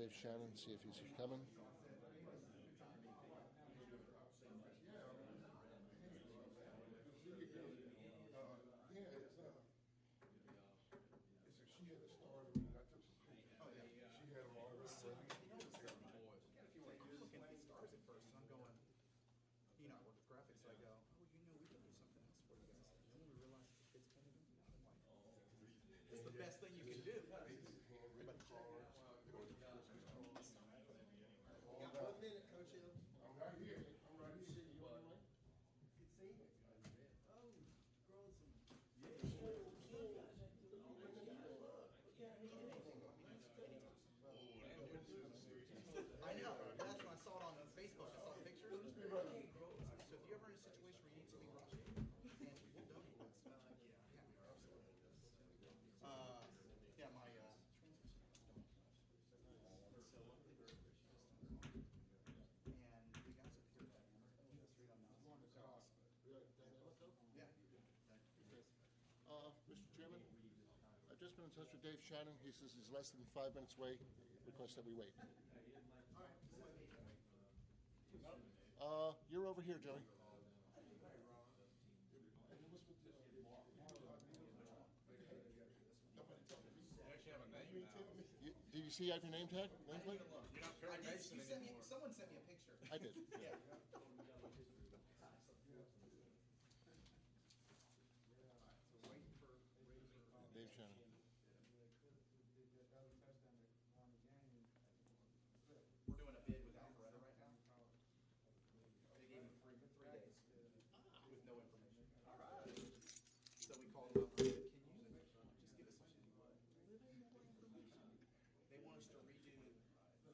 Dave Shannon, see if he's coming. She had the stars when I took some pictures. Oh, yeah. She had them all ready. I'm looking at stars at first, and I'm going, you know, I work with graphics, so I go, oh, you know, we can do something else for you guys. And then we realize the kids painted them, I'm like, it's the best thing you can do. Handwritten cards, or the Christmas cards. You got 1 minute, Coach Hill. I'm right here. I'm right here. You on the way? Good seeing you. Oh, growing some. I know, that's when I saw it on Facebook, I saw the pictures. So if you're ever in a situation where you need something rushing, and we'll donate that stuff. Yeah, absolutely. Yeah, my and we got some here. Mr. Chairman, I've just been in touch with Dave Shannon. He says he's less than 5 minutes away. Request that we wait. You're over here, Joey. Did you see you have your name tag? Nameplate? Someone sent me a picture. I did. Yeah. Dave Shannon. We're doing a bid with Alpharetta right now. They gave me three days with no information. All right. So we called them up and said, can you just give us a little more information? They want us to redo,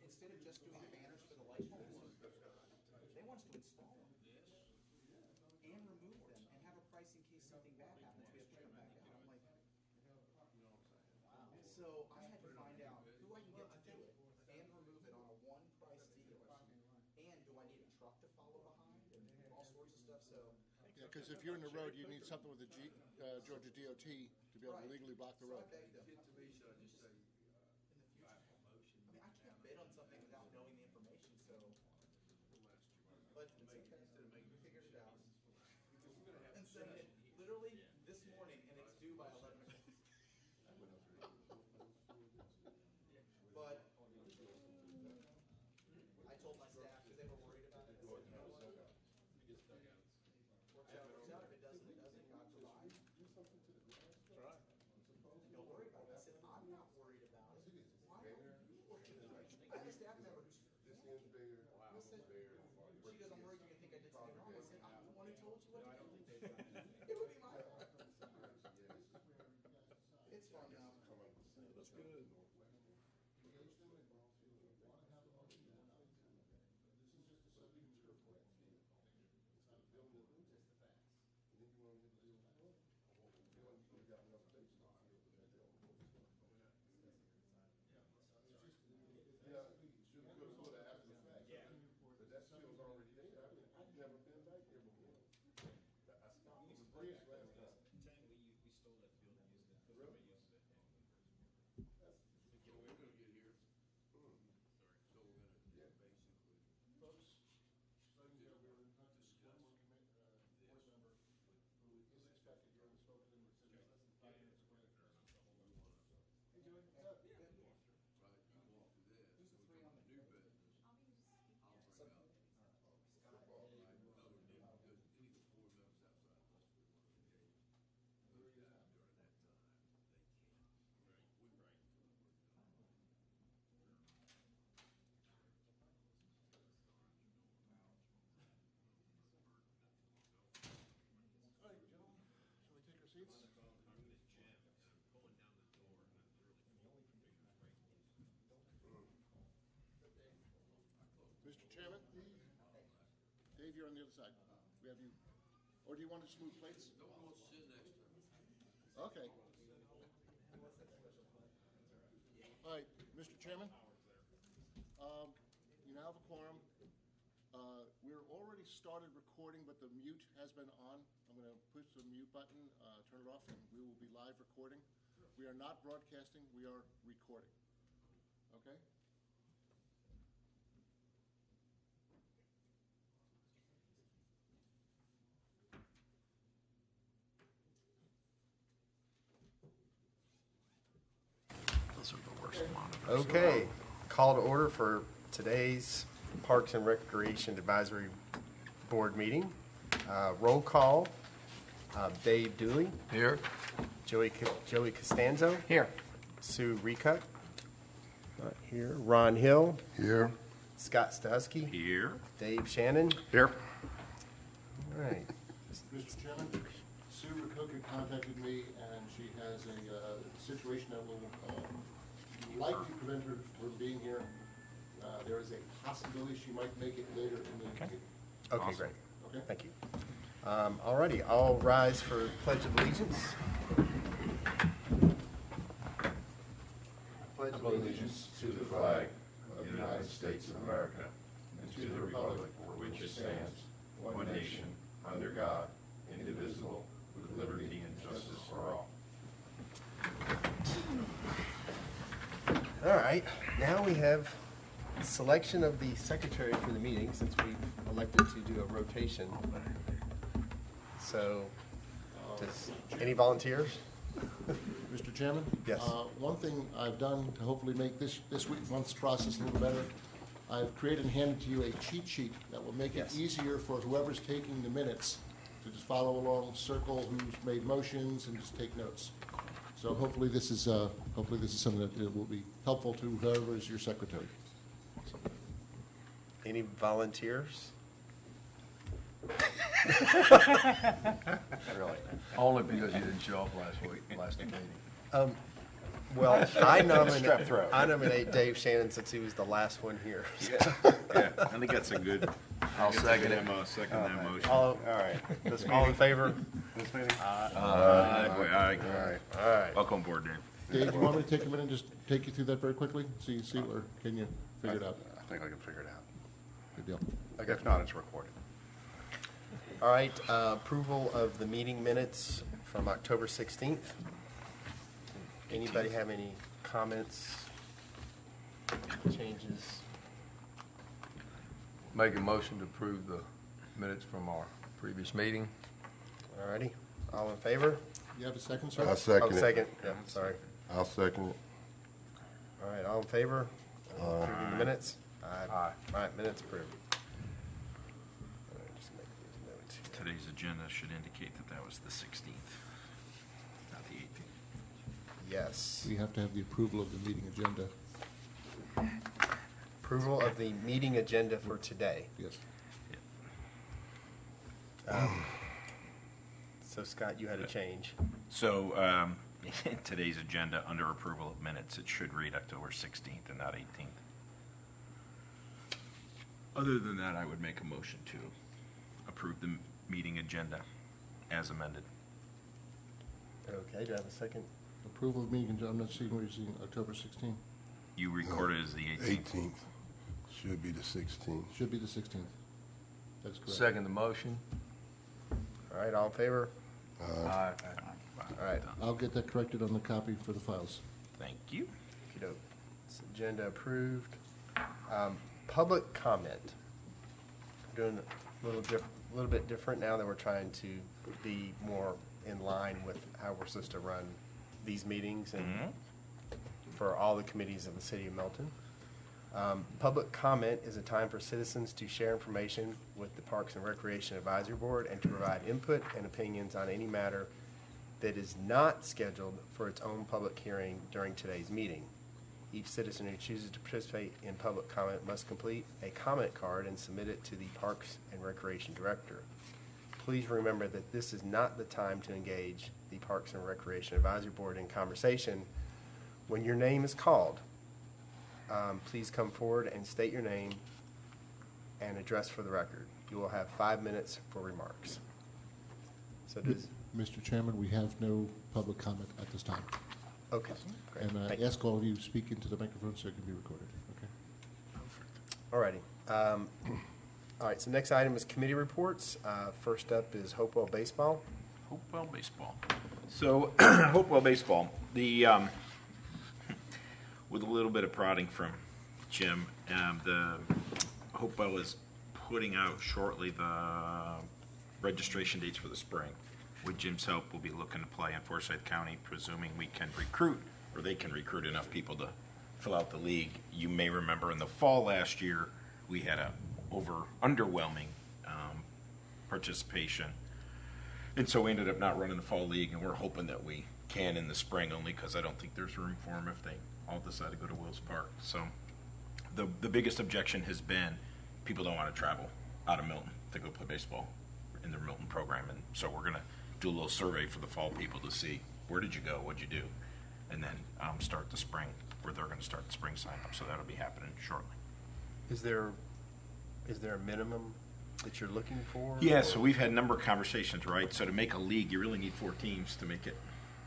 instead of just doing the banners for the light shows, they want us to install them. And remove them and have a price in case something bad happens. We have to come back out. I'm like, wow. So I had to find out who I can get to do it and remove it on a one-price deal. And do I need a truck to follow behind and all sorts of stuff? So yeah, because if you're in the road, you need something with the Georgia DOT to be able to legally block the road. So I begged them. In the future, I mean, I can't bid on something without knowing the information. So, but it's okay. We figured it out. And sent it literally this morning, and it's due by 11 o'clock. But I told my staff, because they were worried about it, I said, you know what? Works out. If it doesn't, it doesn't. God provides. Right. Don't worry about it. I said, I'm not worried about it. Why are you worried about it? I have a staff member who's This is bigger. Wow. This is bigger. She goes, I'm worried you're going to think I did something wrong. I said, I'm the one who told you what to do. It would be my fault. It's fun now. That's good. Seats. Mr. Chairman, Dave, you're on the other side. We have you, or do you want to just move plates? No one wants to sit next to him. Okay. All right, Mr. Chairman, you now have a quorum. We're already started recording, but the mute has been on. I'm going to push the mute button, turn it off, and we will be live recording. We are not broadcasting, we are recording. Okay? Okay, call to order for today's Parks and Recreation Advisory Board meeting. Roll call, Dave Dooley. Here. Joey Costanzo. Here. Sue Recutt. Not here. Ron Hill. Here. Scott Stusky. Here. Dave Shannon. Here. All right. Mr. Chairman, Sue Cook contacted me, and she has a situation that will likely prevent her from being here. There is a possibility she might make it later in the meeting. Okay, Awesome. great. Okay? Thank you. All righty, I'll rise for Pledge of Allegiance. Pledge allegiance to the flag of the United States of America and to the republic for which it stands, one nation, under God, indivisible, with liberty and justice for all. All right, now we have selection of the secretary for the meeting, since we elected to do a rotation. So, does any volunteers? Mr. Chairman? Yes. One thing I've done to hopefully make this month's process a little better, I've created and handed to you a cheat sheet that will make it Yes. easier for whoever's taking the minutes to just follow along, circle who's made motions, and just take notes. So hopefully this is something that will be helpful to whoever is your secretary. Any volunteers? Really? Only because you didn't show up last meeting. Well, I nominate Dave Shannon since he was the last one here. Yeah, I think that's a good. I'll second it. Second that motion. All right. All in favor? This meeting? Aye. All right. Welcome aboard, Dave. Dave, do you want me to take a minute and just take you through that very quickly? See, or can you figure it out? I think I can figure it out. Good deal. If not, it's recorded. All right, approval of the meeting minutes from October 16th. Anybody have any comments, changes? Make a motion to approve the minutes from our previous meeting. All righty, all in favor? You have a second, sir? I'll second Oh, it. second, yeah, sorry. I'll second it. All right, all in favor? Approving the minutes? Aye. All right, minutes approved. All right, just make these notes here. Today's agenda should indicate that that was the 16th, not the 18th. Yes. We have to have the approval of the meeting agenda. Approval of the meeting agenda for today. Yes. So Scott, you had a change. So, in today's agenda, under approval of minutes, it should read October 16th and not 18th. Other than that, I would make a motion to approve the meeting agenda as amended. Okay, do I have a second? Approval of meeting agenda, I'm not seeing where you're seeing October 16th. You recorded as the 18th. 18th. Should be the 16th. Should be the 16th. That's correct. Second the motion. All right, all in favor? Aye. All right. I'll get that corrected on the copy for the files. Thank you. Okey-doke. This agenda approved. Public comment. Doing a little bit different now that we're trying to be more in line with how we're supposed to run these meetings and for all the committees of the city of Milton. Public comment is a time for citizens to share information with the Parks and Recreation Advisory Board and to provide input and opinions on any matter that is not scheduled for its own public hearing during today's meeting. Each citizen who chooses to participate in public comment must complete a comment card and submit it to the Parks and Recreation Director. Please remember that this is not the time to engage the Parks and Recreation Advisory Board in conversation. When your name is called, please come forward and state your name and address for the record. You will have 5 minutes for remarks. So does, Mr. Chairman, we have no public comment at this time. okay, great. And Thank I you. ask all of you to speak into the microphone so it can be recorded, okay? All righty. All right, so next item is committee reports. First up is Hopewell Baseball. Hopewell Baseball. So, Hopewell Baseball, with a little bit of prodding from Jim, the Hopewell is putting out shortly the registration dates for the spring. With Jim's help, we'll be looking to play in Forsyth County, presuming we can recruit, or they can recruit enough people to fill out the league. You may remember in the fall last year, we had a underwhelming participation. And so we ended up not running the fall league, and we're hoping that we can in the spring, only because I don't think there's room for them if they all decide to go to Wills Park. So the biggest objection has been people don't want to travel out of Milton to go play baseball in their Milton program. And so we're going to do a little survey for the fall people to see where did you go, what'd you do, and then start the spring, where they're going to start the spring sign-up. So that'll be happening shortly. Is there a minimum that you're looking for? Yeah, so we've had a number of conversations, right? So to make a league, you really need 4 teams to make it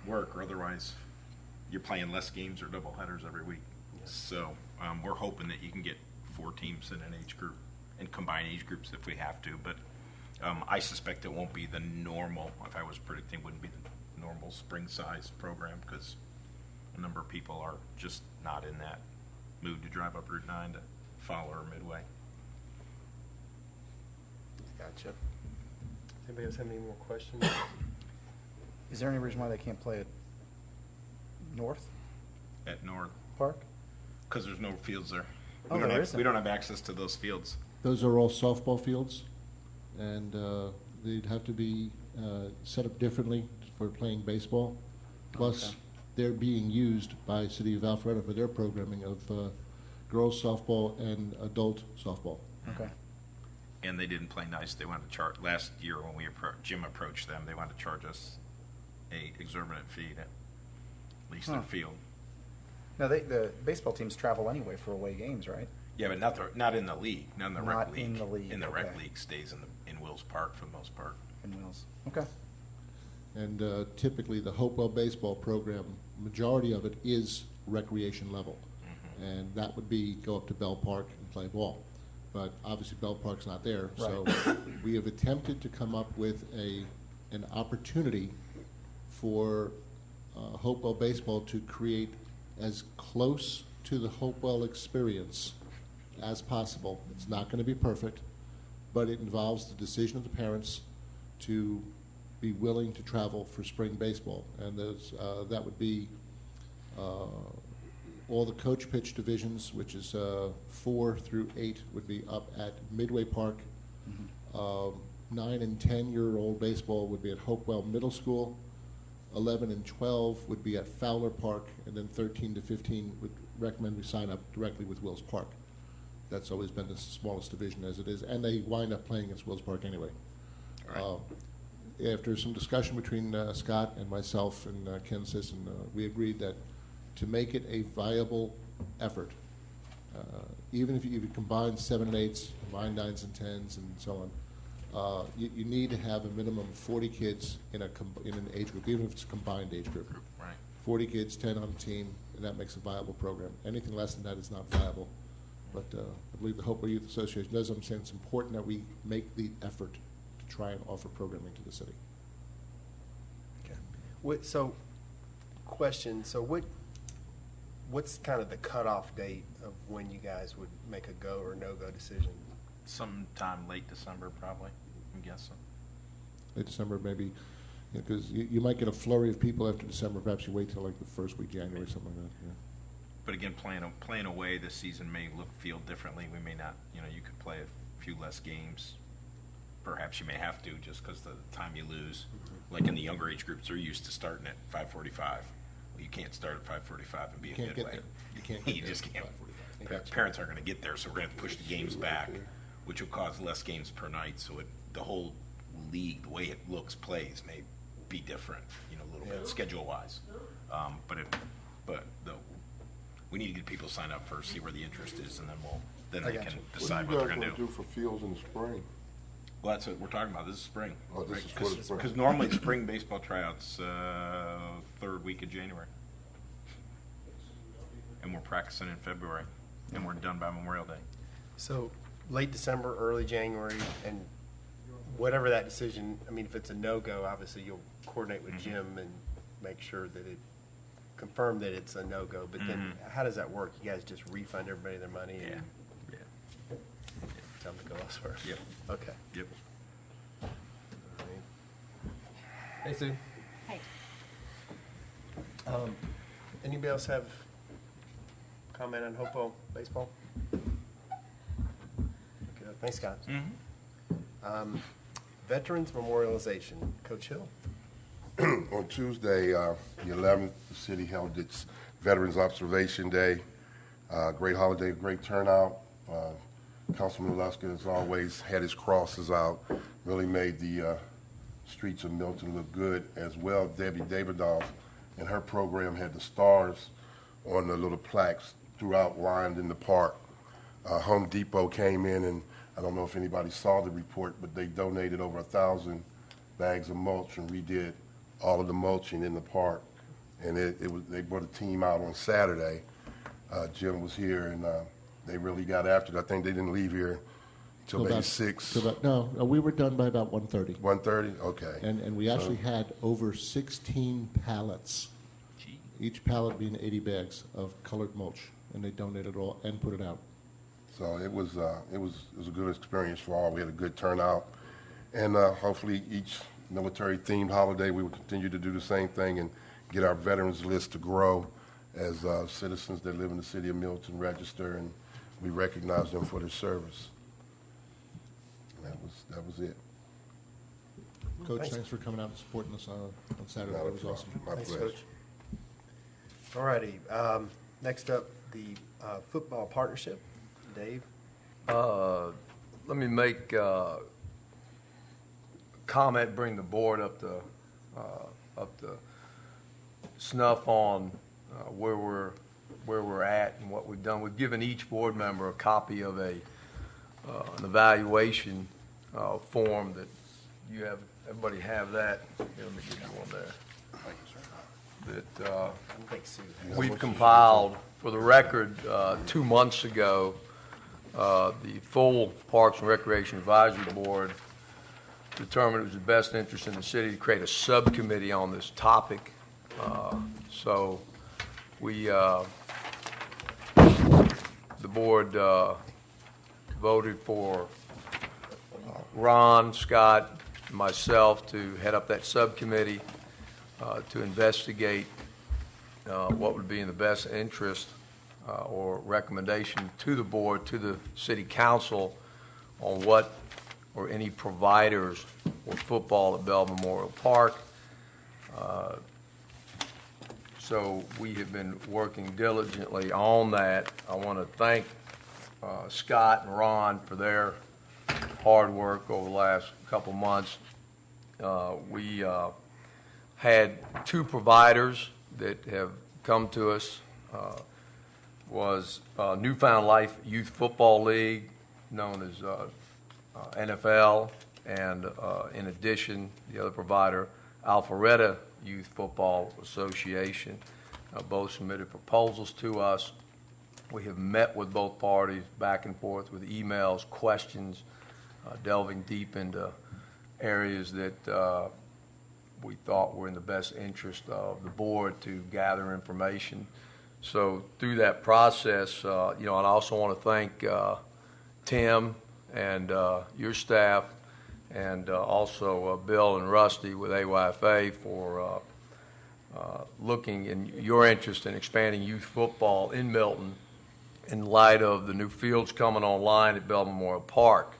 work, or otherwise you're playing less games or double headers every week. Yeah. So we're hoping that you can get 4 teams in an age group and combine age groups if we have to. But I suspect it won't be the normal, if I was predicting, it wouldn't be the normal spring-sized program, because a number of people are just not in that mood to drive up Route 9 to Fowler or Midway. Gotcha. Anybody else have any more questions? Is there any reason why they can't play at North At North, Park? because there's no fields there. Oh, We don't there have, isn't. we don't have access to those fields. Those are all softball fields, and they'd have to be set up differently for playing baseball. Plus, Okay. they're being used by City of Alpharetta for their programming of girls softball and adult softball. Okay. And they didn't play nice. They wanted to charge, last year when Jim approached them, they wanted to charge us a exorbitant fee to lease their Huh. field. Now, the baseball teams travel anyway for away games, right? Yeah, but not in the league, not in the rec Not league. in the league, In the rec okay. league stays in Wills Park for the most part. In Mills. Okay. And typically, the Hopewell baseball program, majority of it is recreation level. And that would be go up to Bell Park and play ball. But obviously, Bell Park's not there. So we have attempted to come up with an opportunity for Hopewell baseball to create as close to the Hopewell experience as possible. It's not going to be perfect, but it involves the decision of the parents to be willing to travel for spring baseball. And that would be all the coach pitch divisions, which is 4 through 8, would be up at Midway Park. 9 and 10-year-old baseball would be at Hopewell Middle School. 11 and 12 would be at Fowler Park, and then 13 to 15 would recommend we sign up directly with Wills Park. That's always been the smallest division as it is, and they wind up playing against Wills Park anyway. After some discussion between Scott and myself and Ken Sisson, we agreed that to make it a viable effort, even if you combine 7 and 8s, combine 9s and 10s, and so on, you need to have a minimum of 40 kids in an age group, even if it's a combined age group. Right. 40 kids, 10 on a team, and that makes a viable program. Anything less than that is not viable. But I believe the Hopewell Youth Association does understand it's important that we make the effort to try and offer programming to the city. Okay. So, question. So, what's kind of the cutoff date of when you guys would make a go or no go decision? Sometime late December, probably, I'm guessing. Late December, maybe, because you might get a flurry of people after December. Perhaps you wait till like the first week of January, something like that. Yeah. But again, playing away this season may feel differently. We may not, you could play a few less games. Perhaps you may have to, just because the time you lose. Like in the younger age groups, they're used to starting at 5:45. Well, you can't start at 5:45 and be You at can't Midway. get there. You can't get You there just at can't. 5:45. Parents aren't going to get there, so we're going to push the games back, which will cause less games per night. So the whole league, the way it looks, plays may be different, a little bit schedule-wise. We need to get people signed up first, see where the interest is, and then they can decide what they're going to do. for fields in the spring? Well, that's what we're talking about. This is spring. Oh, this is for the spring. Because normally spring baseball tryouts third week of January, and we're practicing in February, and we're done by Memorial Day. So, late December, early January, and whatever that decision. I mean, if it's a no go, obviously you'll coordinate with Jim and make sure that confirm that it's a no go. But then, how does that work? You guys just refund everybody their money? And tell them to go elsewhere. Yep. Okay. Yep. Hey, Sue. Hey. Anybody else have comment on Hopewell baseball? Okay, thanks, Scott. Veterans Memorialization, Coach Hill. On Tuesday, the 11th, the city held its Veterans Observation Day. Great holiday, great turnout. Councilman Luska, as always, had his crosses out, really made the streets of Milton look good as well. Debbie Davidoff and her program had the stars on the little plaques throughout lined in the park. Home Depot came in, and I don't know if anybody saw the report, but they donated over 1,000 bags of mulch and redid all of the mulching in the park. And they brought a team out on Saturday. Jim was here, and they really got after it. I think they didn't leave here until maybe 6. No, we were done by about 1:30. 1:30? Okay. And we actually had over 16 pallets, each pallet being 80 bags of colored mulch, and they donated it all and put it out. So it was a good experience for all. We had a good turnout, and hopefully each military-themed holiday we will continue to do the same thing and get our veterans list to grow as citizens that live in the city of Milton register, and we recognize them for their service. And that was it. Coach, thanks for coming out and supporting us on Saturday. Not a That was problem. awesome. My Thanks, pleasure. Coach. All righty. Next up, the football partnership. Dave. Let me make a comment, bring the board up to snuff on where we're at and what we've done. We've given each board member a copy of an evaluation form that you have. Everybody have that. Here, let me give you one there. That we've compiled. For the record, 2 months ago, the full Parks and Recreation Advisory Board determined it was the best interest in the city to create a subcommittee on this topic. So we, the board voted for Ron, Scott, and myself to head up that subcommittee to investigate what would be in the best interest or recommendation to the board, to the city council, on what or any providers for football at Bell Memorial Park. So we have been working diligently on that. I want to thank Scott and Ron for their hard work over the last couple months. We had 2 providers that have come to us. Was Newfound Life Youth Football League, known as NFL, and in addition, the other provider, Alpharetta Youth Football Association. Both submitted proposals to us. We have met with both parties back and forth with emails, questions, delving deep into areas that we thought were in the best interest of the board to gather information. So through that process, and I also want to thank Tim and your staff, and also Bill and Rusty with AYFA for looking in your interest in expanding youth football in Milton in light of the new fields coming online at Bell Memorial Park.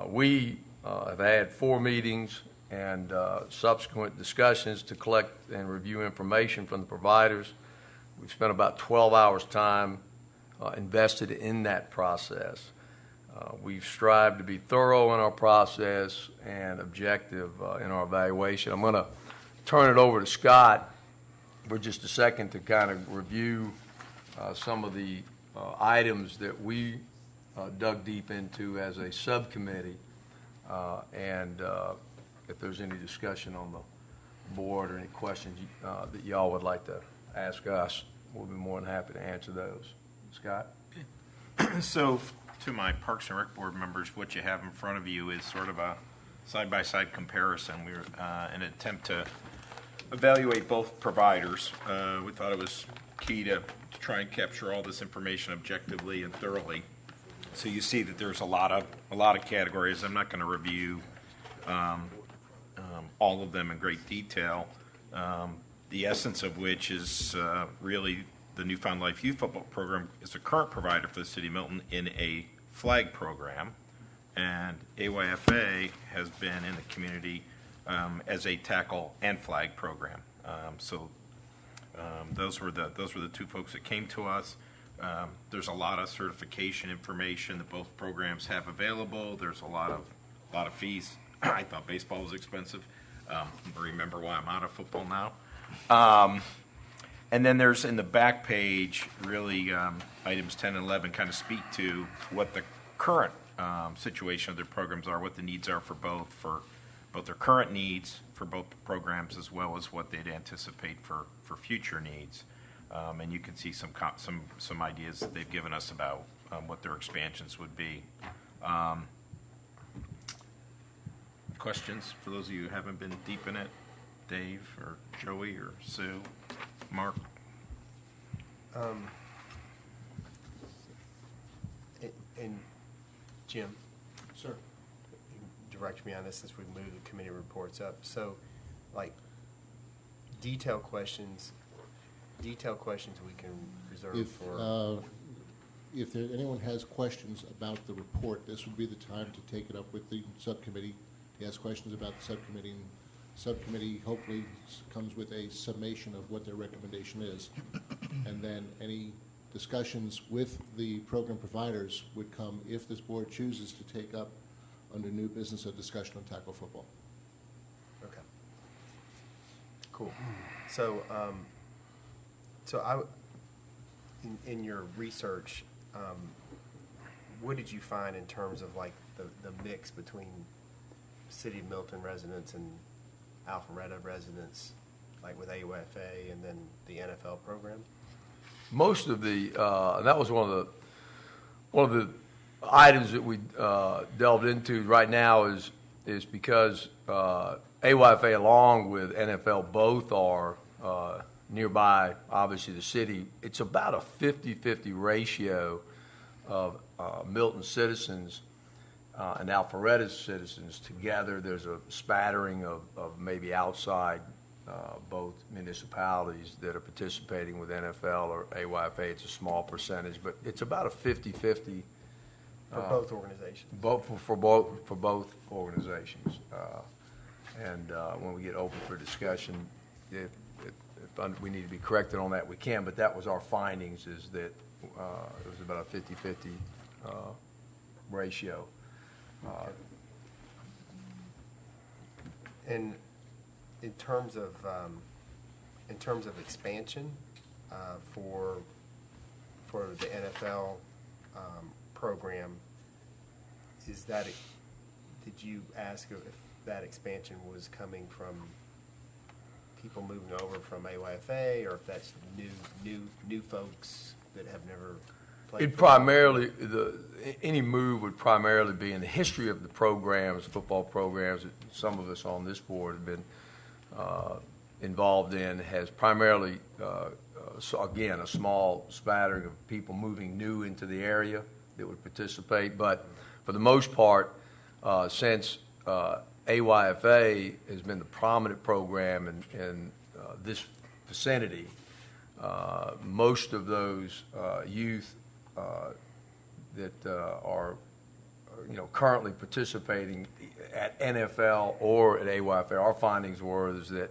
We have had 4 meetings and subsequent discussions to collect and review information from the providers. We've spent about 12 hours time invested in that process. We've strived to be thorough in our process and objective in our evaluation. I'm going to turn it over to Scott for just a second to kind of review some of the items that we dug deep into as a subcommittee, and if there's any discussion on the board or any questions that y'all would like to ask us, we'll be more than happy to answer those. Scott? So, to my Parks and Rec Board members, what you have in front of you is sort of a side-by-side comparison. We're in an attempt to evaluate both providers. We thought it was key to try and capture all this information objectively and thoroughly. So you see that there's a lot of categories. I'm not going to review all of them in great detail. The essence of which is really the Newfound Life Youth Football Program is a current provider for the City of Milton in a flag program, and AYFA has been in the community as a tackle and flag program. Those were the two folks that came to us. There's a lot of certification information that both programs have available. There's a lot of fees. I thought baseball was expensive. Remember why I'm out of football now. And then there's in the back page, really, items 10 and 11 kind of speak to what the current situation of their programs are, what the needs are for both their current needs for both programs, as well as what they'd anticipate for future needs. And you can see some ideas that they've given us about what their expansions would be. Questions for those of you who haven't been deep in it? Dave or Joey or Sue, Mark? And Jim, Sir? direct me on this since we've moved the committee reports up. So, like, detailed questions we can reserve If anyone has questions about the report, this would be the time to take it up with the subcommittee, to ask questions about the subcommittee, and subcommittee hopefully comes with a summation of what their recommendation is. And then any discussions with the program providers would come if this board chooses to take up under new business a discussion on tackle football. Okay. Cool. So, in your research, what did you find in terms of like the mix between City of Milton residents and Alpharetta residents, like with AUFA and then the NFL program? Most of the that was one of the items that we delved into right now is because AYFA along with NFL both are nearby, obviously the city. It's about a 50-50 ratio of Milton citizens and Alpharetta citizens together. There's a spattering of maybe outside both municipalities that are participating with NFL or AYFA. It's a small percentage, but it's about a 50-50 For both organizations. For both organizations. And when we get open for discussion, if we need to be corrected on that, we can. But that was our findings, is that it was about a 50-50 ratio. And in terms of expansion for the NFL program, did you ask if that expansion was coming from people moving over from AYFA, or if that's new folks that have never played? It primarily, any move would primarily be in the history of the programs, football programs that some of us on this board have been involved in, has primarily, so again, a small spattering of people moving new into the area that would participate. But for the most part, since AYFA has been the prominent program in this vicinity, most of those youth that are currently participating at NFL or at AYFA, our findings were is that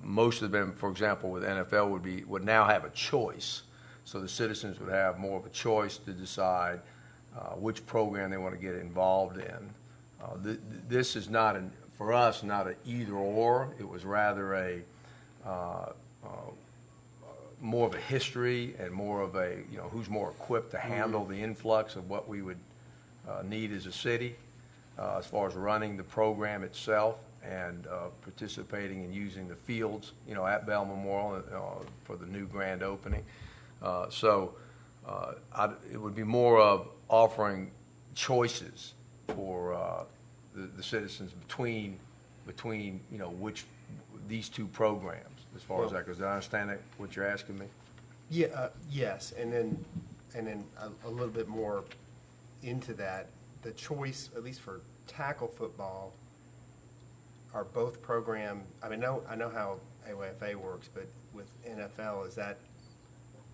most of them, for example, with NFL would now have a choice. So the citizens would have more of a choice to decide which program they want to get involved in. This is not, for us, not an either or. It was rather a more of a history and more of a, who's more equipped to handle the influx of what we would need as a city as far as running the program itself and participating and using the fields, at Bell Memorial for the new grand opening. It would be more of offering choices for the citizens between which these two programs, as far as that goes. Do I understand that, what you're asking me? Yeah. Yes, and then a little bit more into that. The choice, at least for tackle football, are both programs. I mean, I know how AYFA works, but with NFL, is that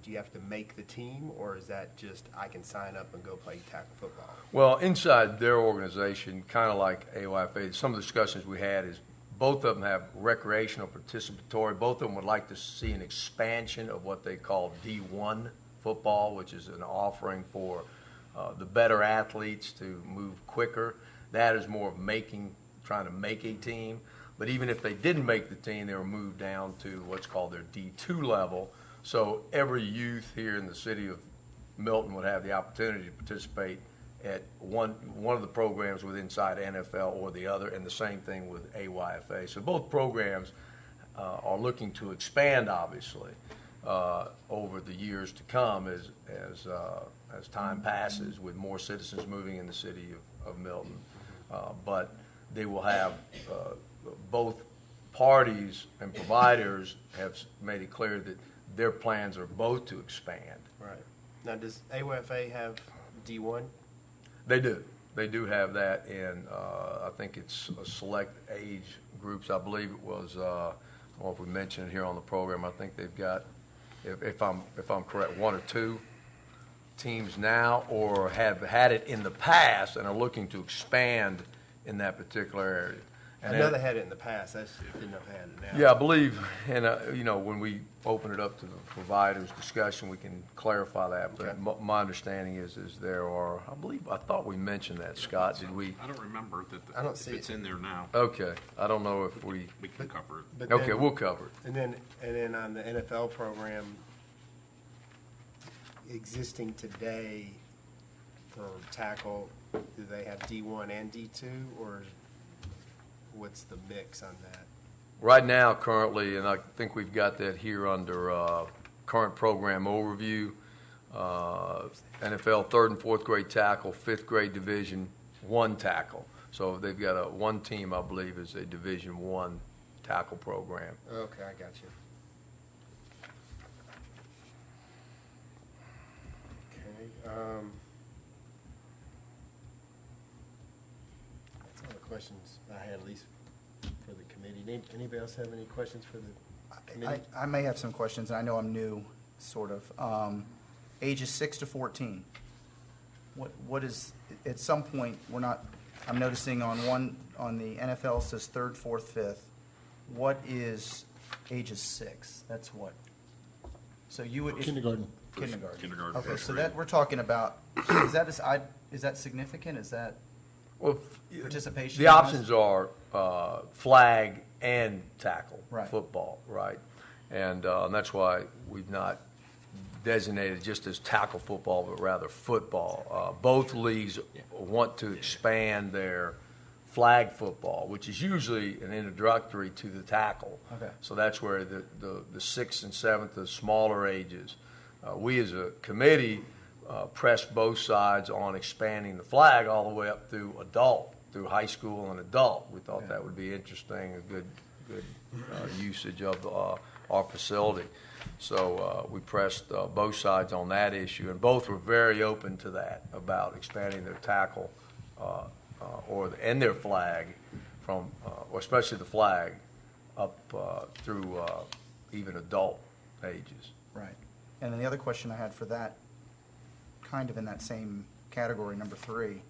do you have to make the team, or is that just I can sign up and go play tackle football? Well, inside their organization, kind of like AYFA, some of the discussions we had is both of them have recreational participatory. Both of them would like to see an expansion of what they call D1 football, which is an offering for the better athletes to move quicker. That is more of trying to make a team. But even if they didn't make the team, they were moved down to what's called their D2 level. So every youth here in the city of Milton would have the opportunity to participate at one of the programs with inside NFL or the other, and the same thing with AYFA. So both programs are looking to expand, obviously, over the years to come as time passes with more citizens moving in the city of Milton. But they will have both parties and providers have made it clear that their plans are both to expand. Right. Now, does AYFA have D1? They do. They do have that in, I think it's a select age groups. I believe it was, I don't know if we mentioned it here on the program. I think they've got, if I'm correct, 1 or 2 teams now, or have had it in the past and are looking to expand in that particular area. And I know they had it in the past. I just didn't know if they had it now. Yeah, I believe, and when we open it up to the providers' discussion, we can clarify that. But Okay. my understanding is there are, I thought we mentioned that, Scott. Did we? I don't remember that. I don't if see it's it. in there now. Okay, I don't know if we. We can cover it. But Okay, then- we'll cover it. And then on the NFL program, existing today for tackle, do they have D1 and D2, or what's the mix on that? Right now, currently, and I think we've got that here under current program overview, NFL 3rd and 4th grade tackle, 5th grade Division I tackle. So they've got one team, I believe, is a Division I tackle program. Okay, I got you. Okay. That's all the questions I had, at least for the committee. Anybody else have any questions for the committee? I may have some questions, and I know I'm new, sort of. Ages 6 to 14. What is, at some point, I'm noticing on the NFL it says 3rd, 4th, 5th. What is ages 6? That's what? So you would. Kindergarten. Kindergarten, Okay, first so grade. that we're talking about, is that significant? Is that Well, participation? the options are flag and tackle Right. football, right? And that's why we've not designated just as tackle football, but rather football. Both leagues want to expand their flag football, which is usually an introductory to the tackle. Okay. So that's where the 6th and 7th, the smaller ages, we as a committee pressed both sides on expanding the flag all the way up through adult, through high school and adult. We thought that would be interesting, a good usage of our facility. So we pressed both sides on that issue, and both were very open to that, about expanding their tackle and their flag from, or especially the flag, up through even adult ages. Right. And then the other question I had for that, kind of in that same category, number 3,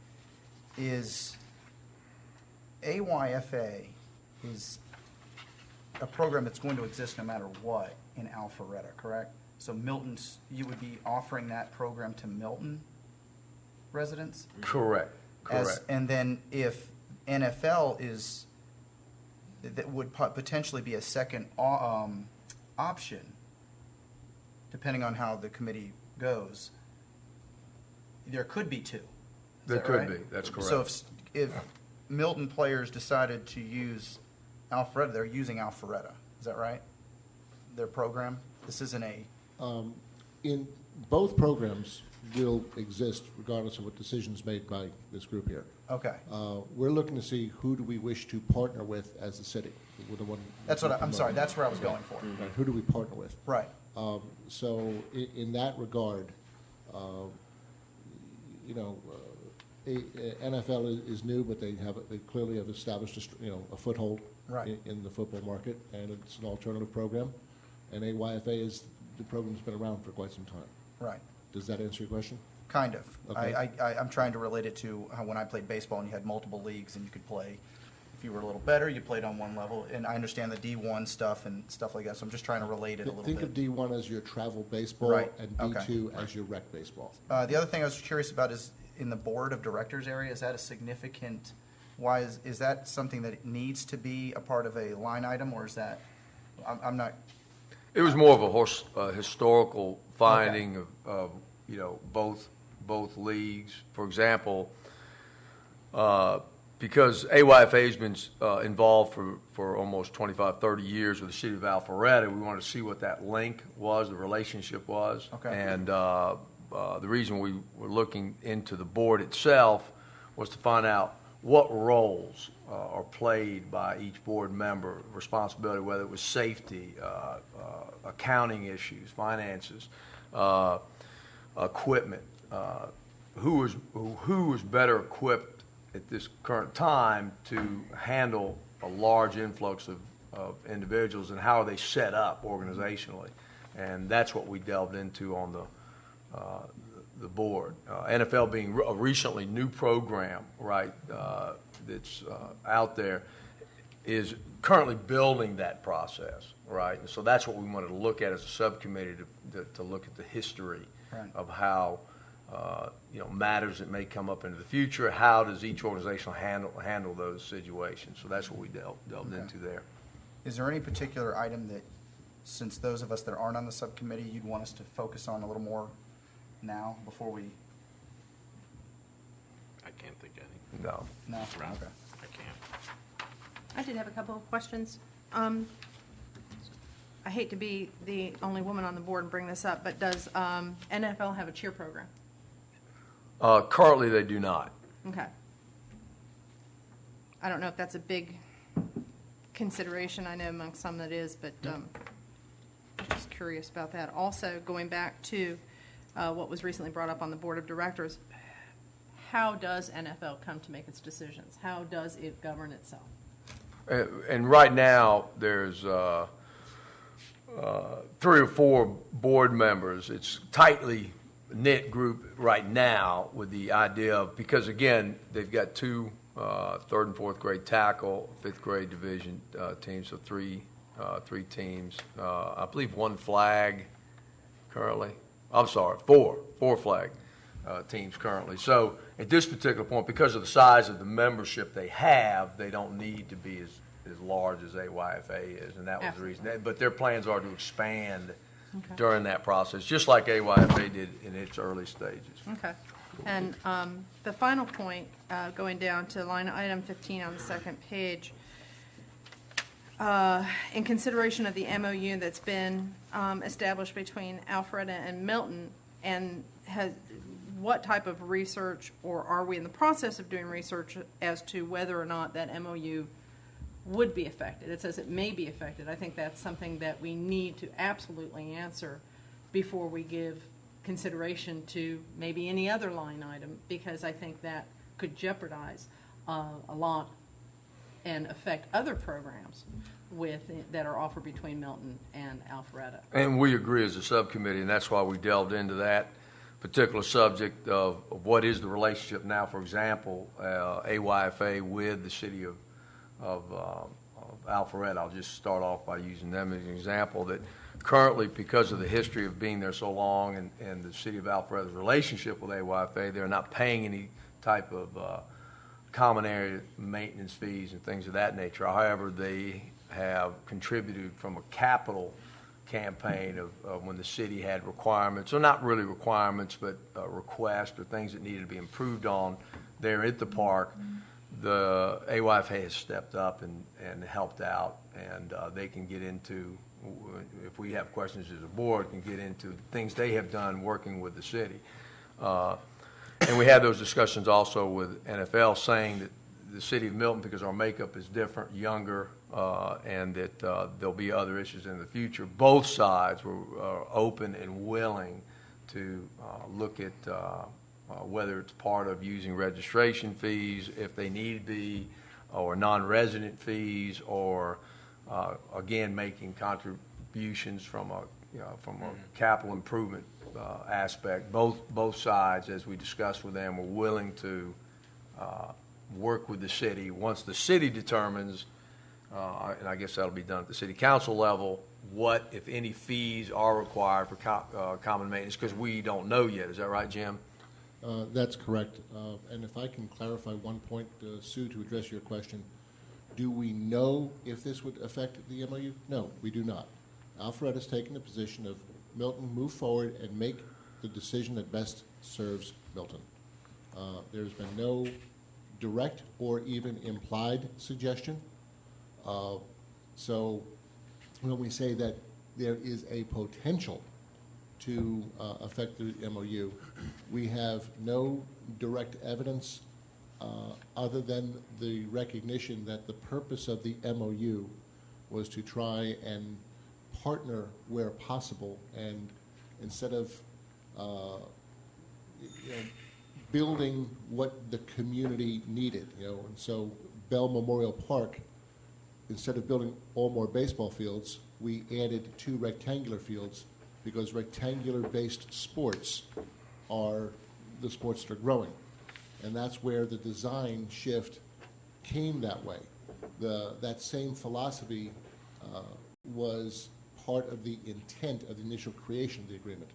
is AYFA is a program that's going to exist no matter what in Alpharetta, correct? So Milton's, you would be offering that program to Milton residents? Correct. And then if NFL is, that would potentially be a second option, depending on how the committee goes, there could be 2. Is There that could right? be, that's correct. So if Milton players decided to use Alpharetta, they're using Alpharetta, is that right? Their program? This isn't In both programs will exist regardless of what decisions made by this group here. okay. We're looking to see who do we wish to partner with as a city. We're the one. That's what I'm sorry, that's where I was going for. Right, who do we partner with? Right. So in that regard, NFL is new, but they clearly have established a foothold Right. in the football market, and it's an alternative program. And AYFA is the program's been around for quite some time. Right. Does that answer your question? Kind of. Okay. I'm trying to relate it to how when I played baseball and you had multiple leagues and you could play. If you were a little better, you played on one level. And I understand the D1 stuff and stuff like that, so I'm just trying to relate it a little Think bit. of D1 as your travel baseball Right. and Okay. D2 as your rec baseball. The other thing I was curious about is in the board of directors area, is that a significant, why is that something that needs to be a part of a line item, or is that, I'm not, It was more of a historical finding of both leagues. For example, because AYFA has been involved for almost 25, 30 years with the city of Alpharetta, we wanted to see what that link was, the relationship was. Okay. And the reason we were looking into the board itself was to find out what roles are played by each board member, responsibility, whether it was safety, accounting issues, finances, equipment, who was better equipped at this current time to handle a large influx of individuals, and how are they set up organizationally. And that's what we delved into on the board. NFL being a recently new program, right, that's out there, is currently building that process, right? And so that's what we wanted to look at as a subcommittee, to look at the history Right. of how matters that may come up into the future. How does each organization handle those situations? So that's what we delved into there. is there any particular item that, since those of us that aren't on the subcommittee, you'd want us to focus on a little more now before we, I can't think of any. No. no? Rob? Okay. I can't. I did have a couple of questions. I hate to be the only woman on the board and bring this up, but does NFL have a cheer program? Currently, they do not. Okay. I don't know if that's a big consideration. I know among some that is, but just curious about that. Also, going back to what was recently brought up on the board of directors, how does NFL come to make its decisions? How does it govern itself? And right now, there's 3 or 4 board members. It's tightly knit group right now with the idea of, because again, they've got 2 third and fourth grade tackle, 5th grade division teams, so 3 teams. I believe 1 flag currently. I'm sorry, 4 flag teams currently. So at this particular point, because of the size of the membership they have, they don't need to be as large as AYFA is, and that was the reason. But their plans are to expand during that process, just like AYFA did in its early stages. Okay. And the final point, going down to line item 15 on the second page, in consideration of the MOU that's been established between Alpharetta and Milton, and what type of research, or are we in the process of doing research as to whether or not that MOU would be affected? It says it may be affected. I think that's something that we need to absolutely answer before we give consideration to maybe any other line item, because I think that could jeopardize a lot and affect other programs that are offered between Milton and Alpharetta. And we agree as a subcommittee, and that's why we delved into that particular subject of what is the relationship now, for example, AYFA with the city of Alpharetta. I'll just start off by using them as an example, that currently, because of the history of being there so long and the city of Alpharetta's relationship with AYFA, they're not paying any type of common area maintenance fees and things of that nature. However, they have contributed from a capital campaign of when the city had requirements, or not really requirements, but requests or things that needed to be improved on there at the park. The AYFA has stepped up and helped out, and they can get into, if we have questions as a board, can get into things they have done working with the city. And we had those discussions also with NFL, saying that the city of Milton, because our makeup is different, younger, and that there'll be other issues in the future. Both sides were open and willing to look at whether it's part of using registration fees, if they need to be, or non-resident fees, or again, making contributions from from a capital improvement aspect. Both sides, as we discussed with them, were willing to work with the city. Once the city determines, and I guess that'll be done at the city council level, what, if any, fees are required for common maintenance, because we don't know yet. Is that right, Jim? That's correct. And if I can clarify one point, Sue, to address your question, do we know if this would affect the MOU? No, we do not. Alpharetta has taken the position of Milton move forward and make the decision that best serves Milton. There's been no direct or even implied suggestion. So when we say that there is a potential to affect the MOU, we have no direct evidence other than the recognition that the purpose of the MOU was to try and partner where possible, and instead of building what the community needed, and so Bell Memorial Park, instead of building all more baseball fields, we added 2 rectangular fields because rectangular-based sports are the sports that are growing. And that's where the design shift came that way. That same philosophy was part of the intent of the initial creation of the agreement.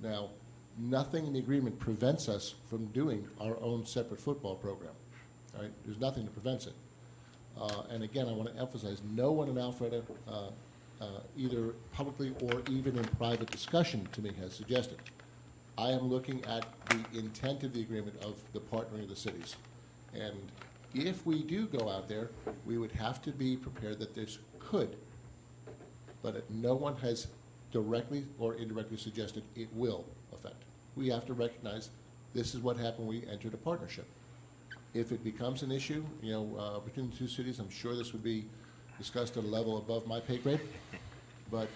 Now, nothing in the agreement prevents us from doing our own separate football program. All right? There's nothing that prevents it. And again, I want to emphasize, no one in Alpharetta, either publicly or even in private discussion to me, has suggested. I am looking at the intent of the agreement of the partnering of the cities. And if we do go out there, we would have to be prepared that this could, but no one has directly or indirectly suggested it will affect. We have to recognize this is what happened when we entered a partnership. If it becomes an issue, between the 2 cities, I'm sure this would be discussed at a level above my pay grade. But,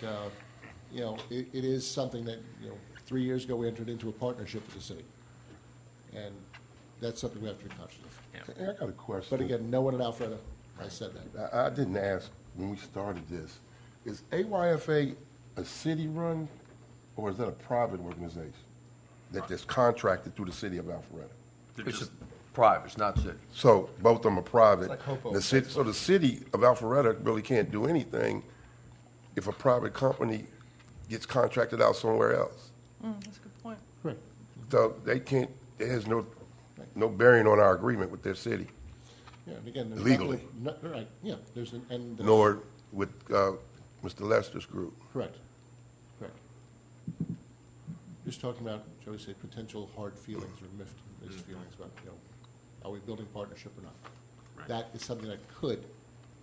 it is something that, 3 years ago we entered into a partnership with the city. And that's something we have to be conscious of. Hey, I got a question. But again, no one in Alpharetta has said that. I didn't ask when we started this. Is AYFA a city-run, or is that a private organization that's contracted through the city of Alpharetta? It's private, it's not city. So both of them are private. It's like Hopo. So the city of Alpharetta really can't do anything if a private company gets contracted out somewhere else. That's a good point. Correct. So they can't. It has no bearing on our agreement with their city, Yeah, and again, there's Legally. right, yeah, there's and nor with Mr. Lester's group. correct. Just talking about, shall we say, potential hard feelings or mixed feelings about, are we building partnership or not? Right. That is something that could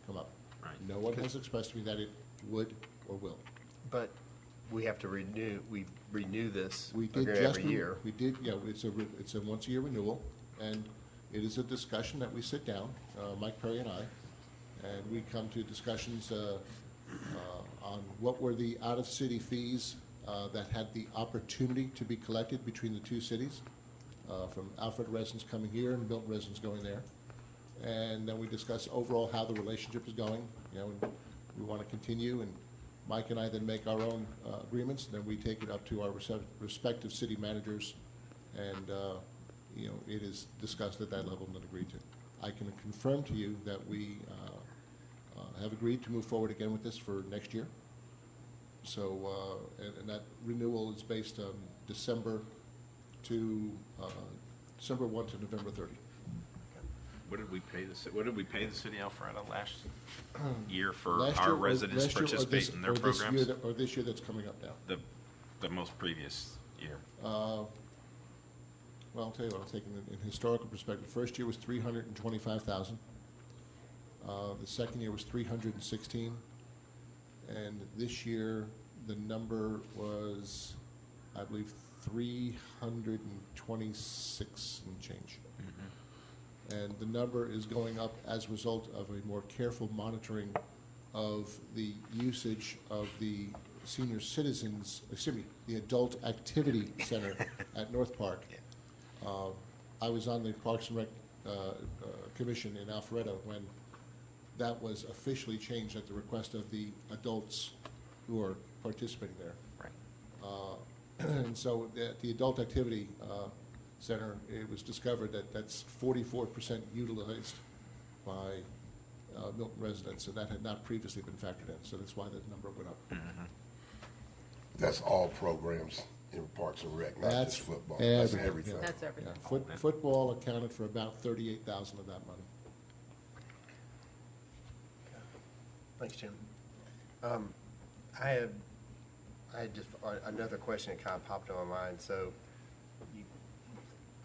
come up. Right. No one has expressed to me that it would or will. But we have to renew this We did every year. We did, it's a once-a-year renewal, and it is a discussion that we sit down, Mike Perry and I, and we come to discussions on what were the out-of-city fees that had the opportunity to be collected between the 2 cities, from Alfred residents coming here and Milton residents going there. And then we discuss overall how the relationship is going, and we want to continue, and Mike and I then make our own agreements, and then we take it up to our respective city managers, and, it is discussed at that level and then agreed to. I can confirm to you that we have agreed to move forward again with this for next year. So, and that renewal is based on December 1 to November 30. What did we pay the city Alpharetta last year for Last our year or- residents last year or participate this- in their or this year programs? that- Or this year that's coming up now. The most previous year. Well, I'll tell you what, I'll take in historical perspective. First year was $325,000. The second year was $316,000. And this year, the number was, I believe, 326 and change. And the number is going up as a result of a more careful monitoring of the usage of the senior citizens, the Adult Activity Center at North Park. I was on the Parks and Rec Commission in Alpharetta when that was officially changed at the request of the adults who are participating there. Right. And so at the Adult Activity Center, it was discovered that that's 44% utilized by Milton residents, and that had not previously been factored in, so that's why the number went up. That's all programs in Parks and Rec, not just football. That's everything. Yeah. That's everything. Yeah. Football accounted for about 38,000 of that money. Thanks, Jim. I had just another question that kind of popped in my mind. So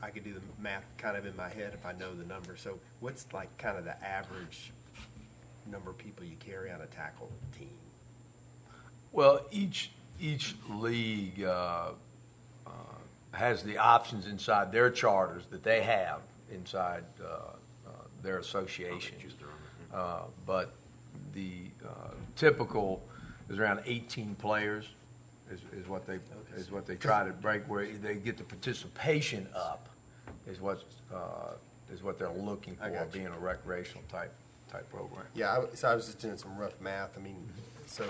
I could do the math kind of in my head if I know the number. So what's like kind of the average number of people you carry on a tackle team? Well, each league has the options inside their charters that they have inside their association. But the typical is around 18 players is what they try to break, where they get the participation up is what they're looking I for, got you. being a recreational type program. Yeah, so I was just doing some rough math. I mean, so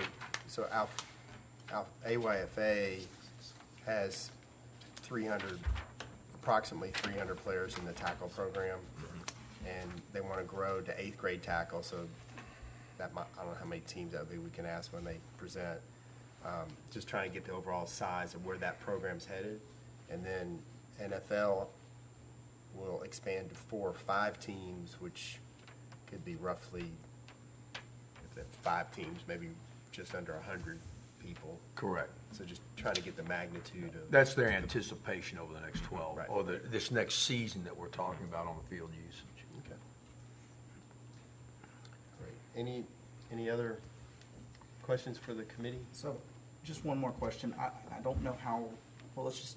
AYFA has approximately 300 players in the tackle program, and they want to grow to 8th grade tackle. So that might, I don't know how many teams that would be. We can ask when they present. Just trying to get the overall size of where that program's headed, and then NFL will expand to 4 or 5 teams, which could be roughly, if that's 5 teams, maybe just under 100 people. Correct. So just trying to get the magnitude of. That's their anticipation over the next 12, Right. or this next season that we're talking about on the field usage. Okay. Great. Any other questions for the committee? So, just one more question. I don't know how, well, let's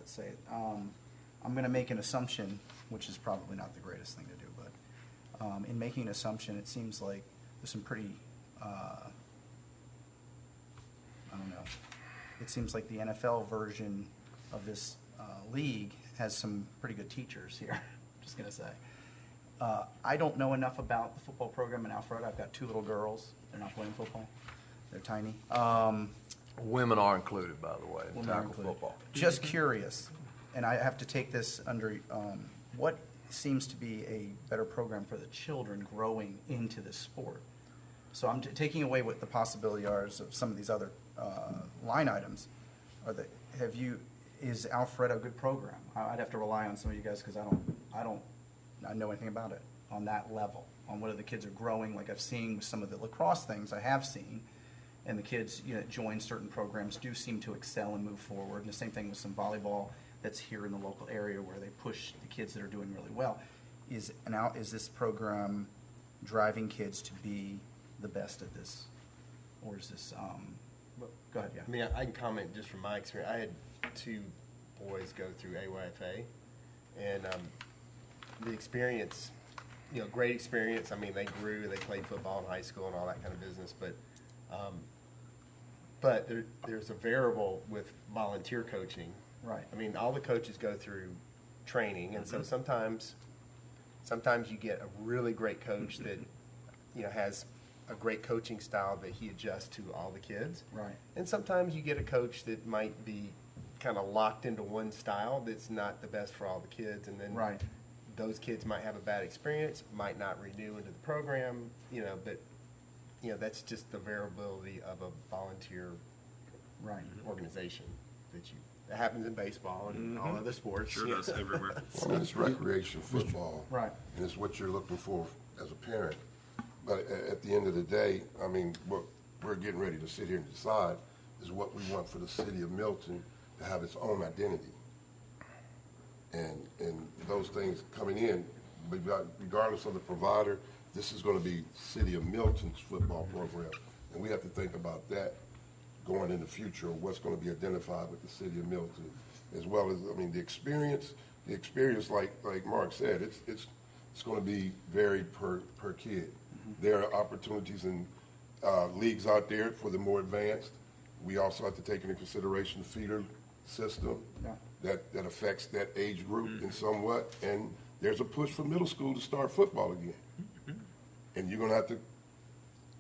say it. I'm going to make an assumption, which is probably not the greatest thing to do, but in making an assumption, it seems like there's some pretty, I don't know, it seems like the NFL version of this league has some pretty good teachers here, just going to say. I don't know enough about the football program in Alpharetta. I've got 2 little girls. They're not playing football. They're tiny. Women are included, by the way, in Women are tackle included. football. Just curious, and I have to take this under, what seems to be a better program for the children growing into this sport? So I'm taking away what the possibility are of some of these other line items. Is Alpharetta a good program? I'd have to rely on some of you guys because I don't know anything about it on that level, on whether the kids are growing. Like I've seen with some of the lacrosse things I have seen, and the kids join certain programs do seem to excel and move forward. And the same thing with some volleyball that's here in the local area where they push the kids that are doing really well. Is this program driving kids to be the best at this, or is this? Go ahead. Yeah. I mean, I can comment just from my experience. I had 2 boys go through AYFA, and the experience, great experience. I mean, they grew, they played football in high school and all that kind of business, but there's a variable with volunteer coaching. Right. I mean, all the coaches go through training, and so sometimes you get a really great coach that has a great coaching style that he adjusts to all the kids. Right. And sometimes you get a coach that might be kind of locked into one style that's not the best for all the kids, and then Right. those kids might have a bad experience, might not renew into the program, but that's just the variability of a volunteer Right. organization that happens in baseball and all other sports. Sure does everywhere. Well, I mean, it's recreation football. Right. And it's what you're looking for as a parent. But at the end of the day, I mean, what we're getting ready to sit here and decide is what we want for the city of Milton to have its own identity. And those things coming in, regardless of the provider, this is going to be City of Milton's football program. And we have to think about that going in the future, of what's going to be identified with the City of Milton, as well as, I mean, the experience, like Mark said, it's going to be varied per kid. There are opportunities in leagues out there for the more advanced. We also have to take into consideration the feeder system that affects that age group in somewhat. And there's a push for middle school to start football again. And you're going to have to,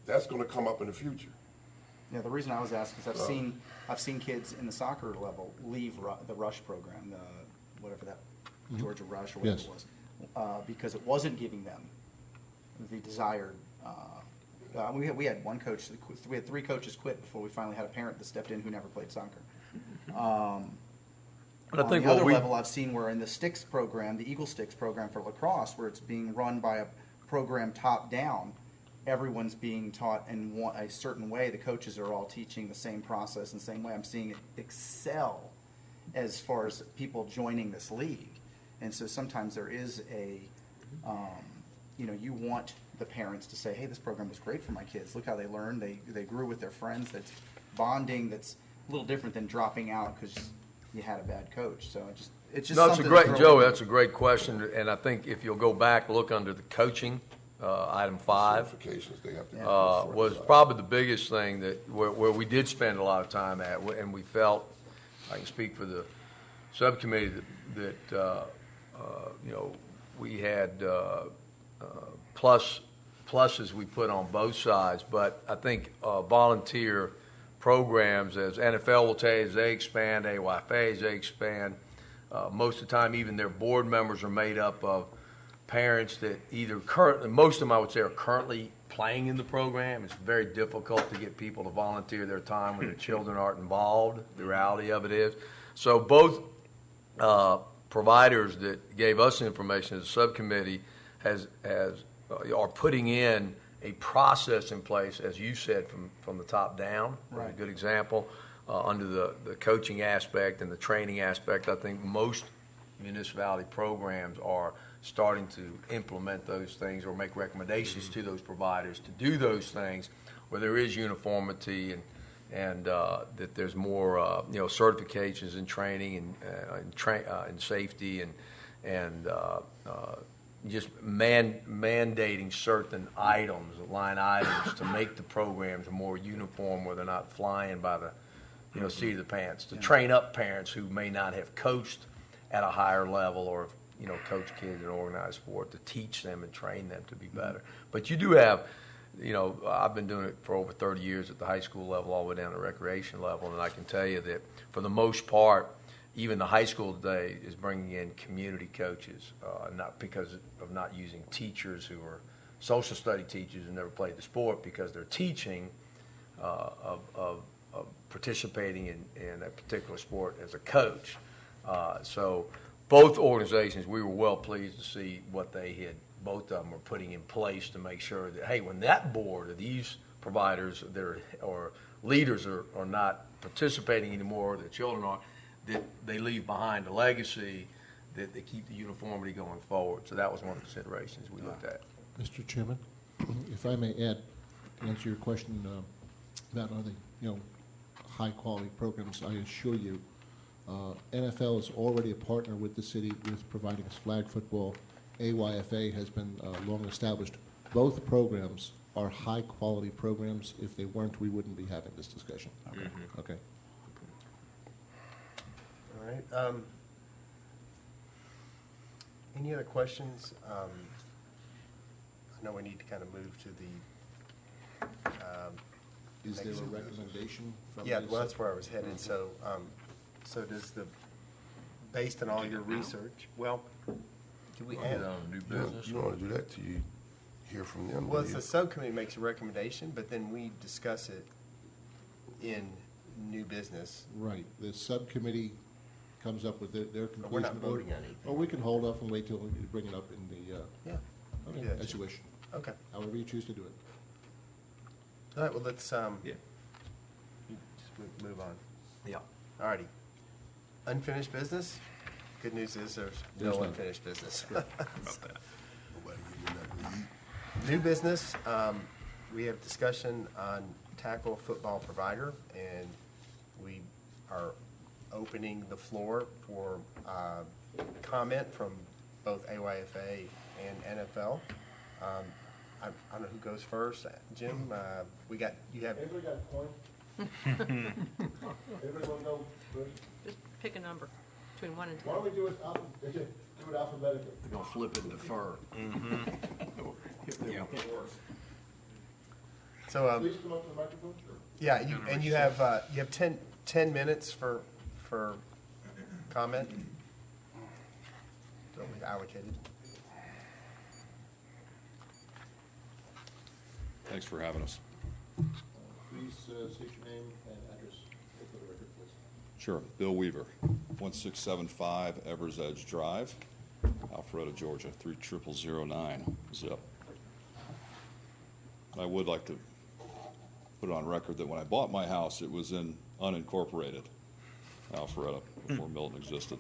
that's going to come up in the future. Yeah, the reason I was asking is I've seen kids in the soccer level leave the Rush program, whatever that, Georgia Rush or whatever Yes. it was, because it wasn't giving them the desired. We had one coach. We had 3 coaches quit before we finally had a parent that stepped in who never played soccer. But I think on the what other we level, I've seen where in the Sticks program, the Eagle Sticks program for lacrosse, where it's being run by a program top down, everyone's being taught in a certain way. The coaches are all teaching the same process in the same way. I'm seeing it excel as far as people joining this league. And so sometimes there is you want the parents to say, hey, this program was great for my kids. Look how they learned. They grew with their friends. That's bonding. That's a little different than dropping out because you had a bad coach. So it's just No, it's a something great, to throw Joey, in. that's a great question, and I think if you'll go back, look under the coaching, item 5, Certifications they have to do. was probably the biggest thing that, where we did spend a lot of time at, and we felt, I can speak for the subcommittee, that we had pluses we put on both sides, but I think volunteer programs, as NFL will tell you, as they expand, AYFA as they expand, most of the time even their board members are made up of parents that either currently, most of them I would say are currently playing in the program. It's very difficult to get people to volunteer their time when their children aren't involved. The reality of it is. So both providers that gave us information as a subcommittee are putting in a process in place, as you said, from the top down. Right. A good example. Under the coaching aspect and the training aspect, I think most municipality programs are starting to implement those things or make recommendations to those providers to do those things where there is uniformity and that there's more certifications and training and safety and just mandating certain items, line items, to make the programs more uniform, where they're not flying by the seat of the pants. To train up parents who may not have coached at a higher level or coach kids in organized sport, to teach them and train them to be better. But you do have, I've been doing it for over 30 years at the high school level all the way down to recreation level, and I can tell you that for the most part, even the high school today is bringing in community coaches, not because of not using teachers who are social study teachers and never played the sport, because they're teaching of participating in a particular sport as a coach. So both organizations, we were well pleased to see what both of them were putting in place to make sure that, hey, when that board of these providers or leaders are not participating anymore, their children are, that they leave behind a legacy, that they keep the uniformity going forward. So that was one of the considerations we looked at. Mr. Chairman, if I may add, to answer your question about other, high-quality programs, I assure you, NFL is already a partner with the city with providing us flag football. AYFA has been long established. Both programs are high-quality programs. If they weren't, we wouldn't be having this discussion. Okay. Mm-hmm. Okay. All right. Any other questions? I know we need to kind of move to the. Is there a recommendation from Yeah, the well, that's where I was headed. So, based on all your research, well, do we add? New You business. don't want to do that till you hear from them. Well, do it's you? the subcommittee makes a recommendation, but then we discuss it in new business. Right. The subcommittee comes up with their conclusion. We're not voting on anything. Or we can hold off and wait till we bring it up in the, Yeah. okay, do that as too. you wish. Okay. However you choose to do it. All right. Well, let's Yeah. just move on. Yeah. All righty. Unfinished business. Good news is there's There's no none. unfinished business. About that. Nobody give you nothing to eat. New business, we have discussion on tackle football provider, and we are opening the floor for comment from both AYFA and NFL. I don't know who goes first. Jim, you have. Everybody got a point? Everybody want to go first? Just pick a number between 1 and 10. Why don't we do it alphabetically? They're going to flip it into fur. Yeah. So, Please come up to the microphone. yeah, you have 10 minutes for comment. Don't be allocated. Thanks for having us. Please state your name and address for the record, please. Sure. Bill Weaver, 1675 Evers Edge Drive, Alpharetta, Georgia, 30009 zip. I would like to put it on record that when I bought my house, it was in unincorporated Alpharetta before Milton existed.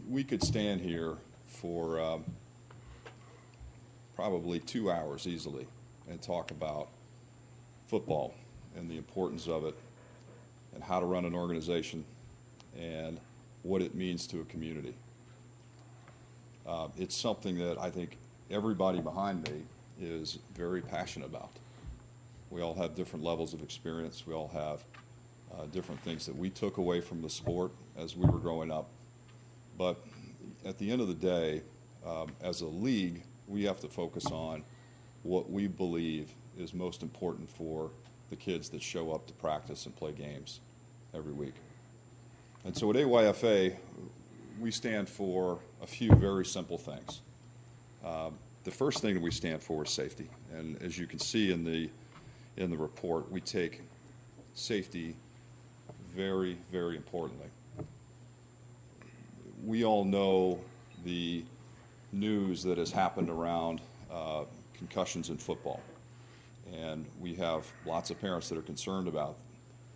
We could stand here for probably 2 hours easily and talk about football and the importance of it and how to run an organization and what it means to a community. It's something that I think everybody behind me is very passionate about. We all have different levels of experience. We all have different things that we took away from the sport as we were growing up. But at the end of the day, as a league, we have to focus on what we believe is most important for the kids that show up to practice and play games every week. And so at AYFA, we stand for a few very simple things. The first thing that we stand for is safety. And as you can see in the report, we take safety very, very importantly. We all know the news that has happened around concussions in football. And we have lots of parents that are concerned about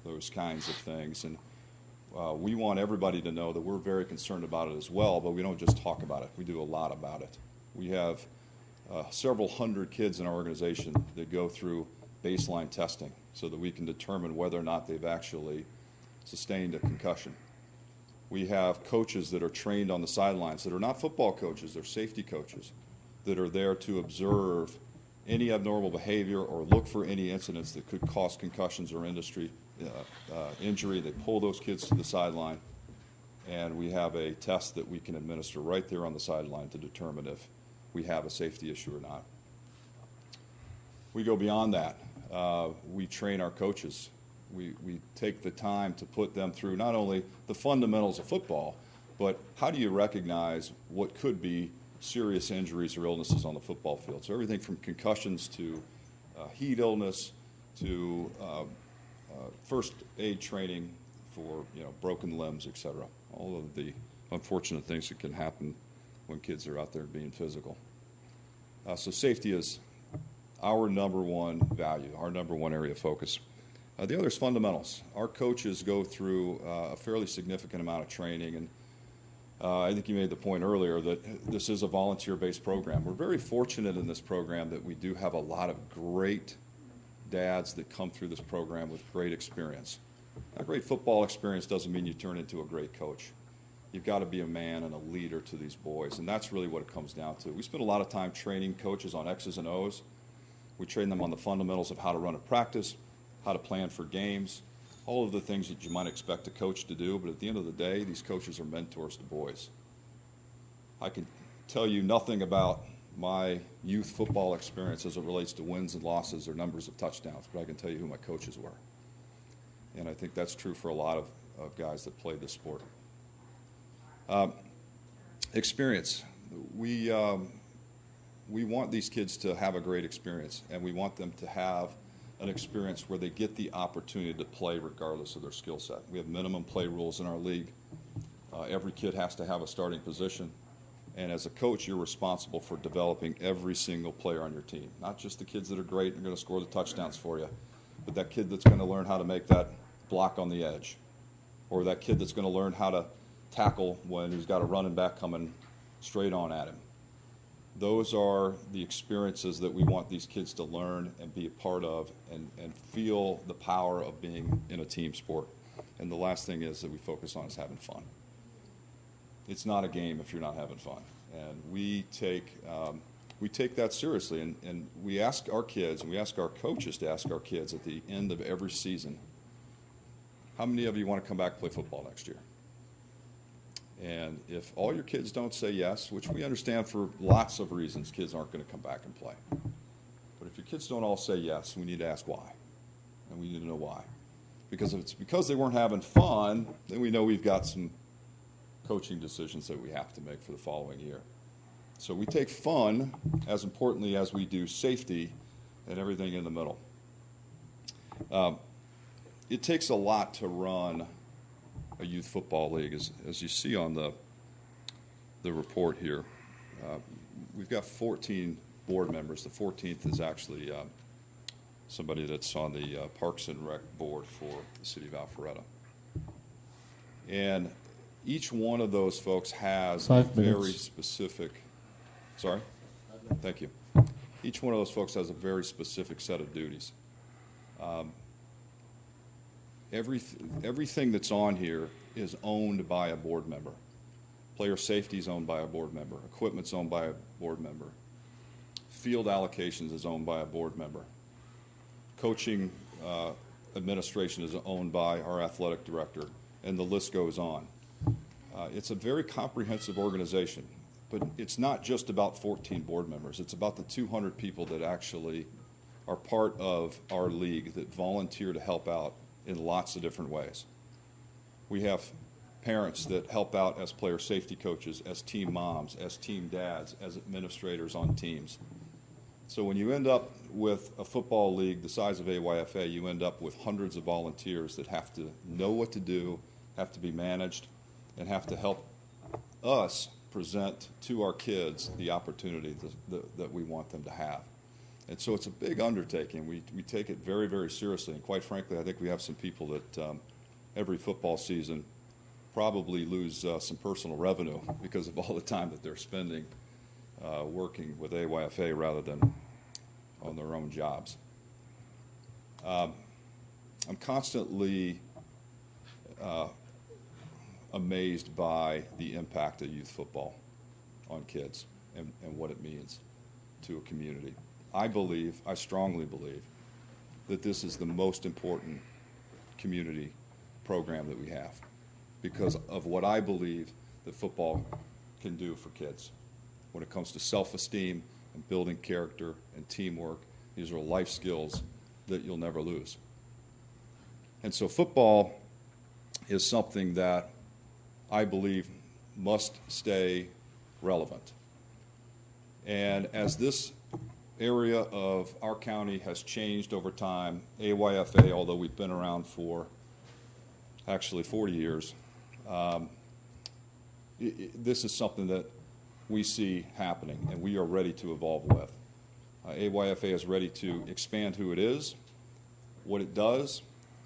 those kinds of things. And we want everybody to know that we're very concerned about it as well, but we don't just talk about it. We do a lot about it. We have several hundred kids in our organization that go through baseline testing so that we can determine whether or not they've actually sustained a concussion. We have coaches that are trained on the sidelines that are not football coaches, they're safety coaches that are there to observe any abnormal behavior or look for any incidents that could cause concussions or injury. They pull those kids to the sideline, and we have a test that we can administer right there on the sideline to determine if we have a safety issue or not. We go beyond that. We train our coaches. We take the time to put them through not only the fundamentals of football, but how do you recognize what could be serious injuries or illnesses on the football field. So everything from concussions to heat illness to first aid training for broken limbs, etc. All of the unfortunate things that can happen when kids are out there being physical. So safety is our number one value, our number one area of focus. The other is fundamentals. Our coaches go through a fairly significant amount of training, and I think you made the point earlier that this is a volunteer-based program. We're very fortunate in this program that we do have a lot of great dads that come through this program with great experience. A great football experience doesn't mean you turn into a great coach. You've got to be a man and a leader to these boys, and that's really what it comes down to. We spend a lot of time training coaches on X's and O's. We train them on the fundamentals of how to run a practice, how to plan for games, all of the things that you might expect a coach to do, but at the end of the day, these coaches are mentors to boys. I can tell you nothing about my youth football experience as it relates to wins and losses or numbers of touchdowns, but I can tell you who my coaches were. And I think that's true for a lot of guys that play this sport. Experience. We want these kids to have a great experience, and we want them to have an experience where they get the opportunity to play regardless of their skill set. We have minimum play rules in our league. Every kid has to have a starting position, and as a coach, you're responsible for developing every single player on your team, not just the kids that are great and are going to score the touchdowns for you, but that kid that's going to learn how to make that block on the edge, or that kid that's going to learn how to tackle when he's got a running back coming straight on at him. Those are the experiences that we want these kids to learn and be a part of and feel the power of being in a team sport. And the last thing is that we focus on is having fun. It's not a game if you're not having fun. And we take that seriously. And we ask our kids, and we ask our coaches to ask our kids at the end of every season, how many of you want to come back and play football next year? And if all your kids don't say yes, which we understand for lots of reasons, kids aren't going to come back and play. But if your kids don't all say yes, we need to ask why. And we need to know why. Because if it's because they weren't having fun, then we know we've got some coaching decisions that we have to make for the following year. So we take fun as importantly as we do safety and everything in the middle. It takes a lot to run a youth football league, as you see on the report here. We've got 14 board members. The 14th is actually somebody that's on the Parks and Rec board for the city of Alpharetta. And each one of those folks has a very specific, sorry? Thank you. Each one of those folks has a very specific set of duties. Everything that's on here is owned by a board member. Player safety is owned by a board member. Equipment's owned by a board member. Field allocations is owned by a board member. Coaching administration is owned by our athletic director, and the list goes on. It's a very comprehensive organization, but it's not just about 14 board members. It's about the 200 people that actually are part of our league that volunteer to help out in lots of different ways. We have parents that help out as player safety coaches, as team moms, as team dads, as administrators on teams. So when you end up with a football league the size of AYFA, you end up with hundreds of volunteers that have to know what to do, have to be managed, and have to help us present to our kids the opportunity that we want them to have. And so it's a big undertaking. We take it very, very seriously. And quite frankly, I think we have some people that every football season probably lose some personal revenue because of all the time that they're spending working with AYFA rather than on their own jobs. I'm constantly amazed by the impact of youth football on kids and what it means to a community. I strongly believe that this is the most important community program that we have because of what I believe that football can do for kids. When it comes to self-esteem and building character and teamwork, these are life skills that you'll never lose. And so football is something that I believe must stay relevant. And as this area of our county has changed over time, AYFA, although we've been around for actually 40 years, this is something that we see happening and we are ready to evolve with. AYFA is ready to expand who it is, what it does,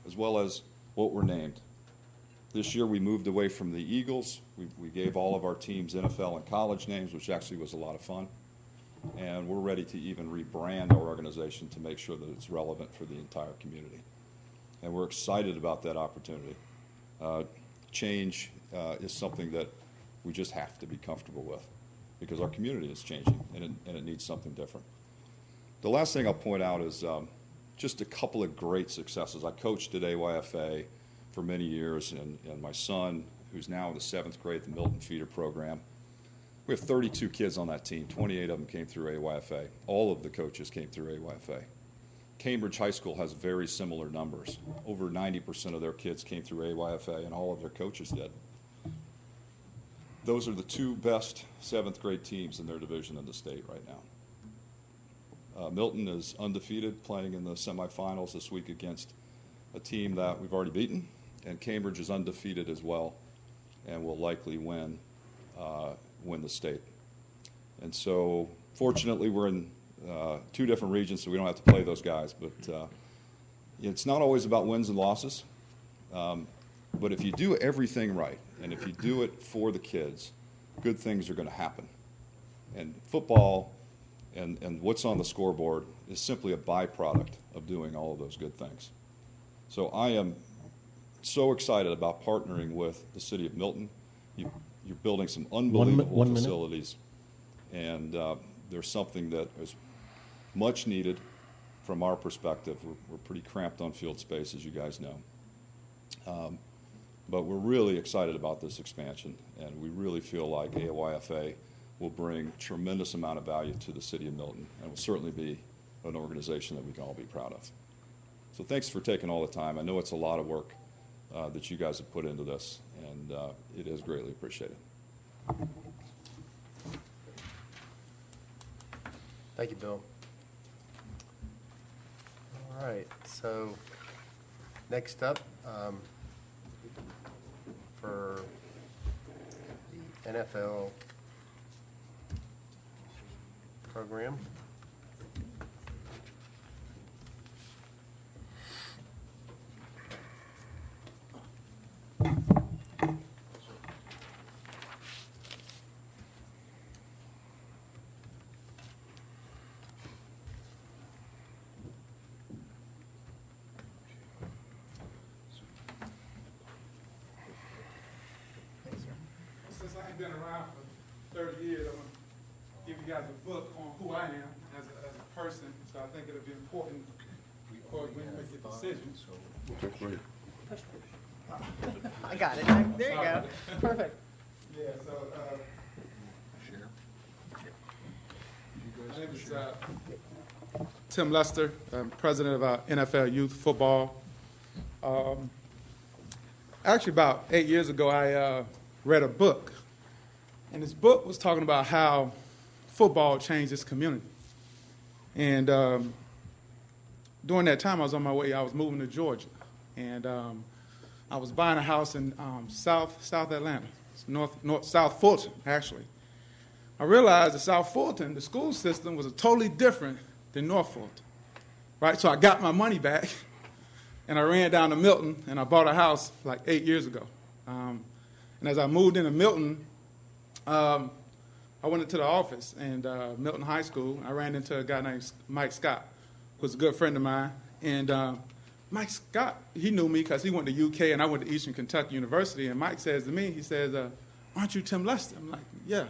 as well as what we're named. This year we moved away from the Eagles. We gave all of our teams NFL and college names, which actually was a lot of fun. And we're ready to even rebrand our organization to make sure that it's relevant for the entire community. And we're excited about that opportunity. Change is something that we just have to be comfortable with because our community is changing and it needs something different. The last thing I'll point out is just a couple of great successes. I coached at AYFA for many years, and my son, who's now in the 7th grade at the Milton Feeder program, we have 32 kids on that team. 28 of them came through AYFA. All of the coaches came through AYFA. Cambridge High School has very similar numbers. Over 90% of their kids came through AYFA, and all of their coaches did. Those are the two best 7th grade teams in their division in the state right now. Milton is undefeated, playing in the semifinals this week against a team that we've already beaten, and Cambridge is undefeated as well and will likely win the state. And so fortunately we're in 2 different regions, so we don't have to play those guys, but it's not always about wins and losses, but if you do everything right and if you do it for the kids, good things are going to happen. And football and what's on the scoreboard is simply a byproduct of doing all of those good things. So I am so excited about partnering with the city of Milton. You're building some unbelievable facilities, and there's something that is much needed from our perspective. We're pretty cramped on field space, as you guys know. But we're really excited about this expansion, and we really feel like AYFA will bring tremendous amount of value to the city of Milton, and will certainly be an organization that we can all be proud of. So thanks for taking all the time. I know it's a lot of work that you guys have put into this, and it is greatly appreciated. Thank you, Bill. All right, so next up, for the NFL program. Since I ain't been around for 30 years, I'm going to give you guys a book on who I am as a person. So I think it'll be important for when you make your decisions. Okay, great. I got it. There you go. Perfect. Yeah, so my name is Tim Lester. I'm president of NFL Youth Football. Actually, about 8 years ago, I read a book. And this book was talking about how football changed this community. And during that time, I was on my way. I was moving to Georgia. And I was buying a house in South Atlanta, South Fulton, actually. I realized that South Fulton, the school system was totally different than North Fulton, right? So I got my money back, and I ran down to Milton, and I bought a house like 8 years ago. And as I moved into Milton, I went into the office in Milton High School. I ran into a guy named Mike Scott, who was a good friend of mine. And Mike Scott, he knew me because he went to UK and I went to Eastern Kentucky University. And Mike says to me, he says, aren't you Tim Lester? I'm like, yeah.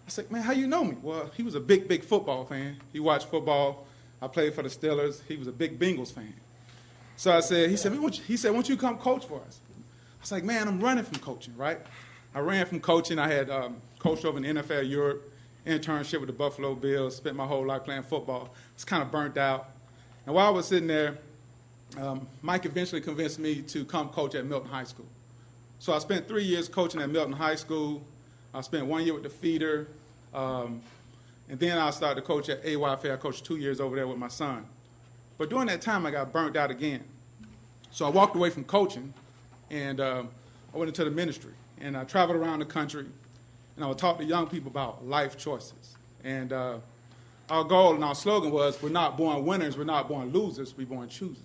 I said, man, how you know me? Well, he was a big football fan. He watched football. I played for the Steelers. He was a big Bengals fan. So I said, he said, why don't you come coach for us? I was like, man, I'm running from coaching, right? I ran from coaching. I had coached over in the NFL Europe, internship with the Buffalo Bills, spent my whole life playing football. I was kind of burnt out. And while I was sitting there, Mike eventually convinced me to come coach at Milton High School. So I spent 3 years coaching at Milton High School. I spent 1 year with the feeder. And then I started to coach at AYFA. I coached 2 years over there with my son. But during that time, I got burnt out again. So I walked away from coaching, and I went into the ministry. And I traveled around the country, and I would talk to young people about life choices. And our goal and our slogan was, we're not born winners, we're not born losers, we're born choosers.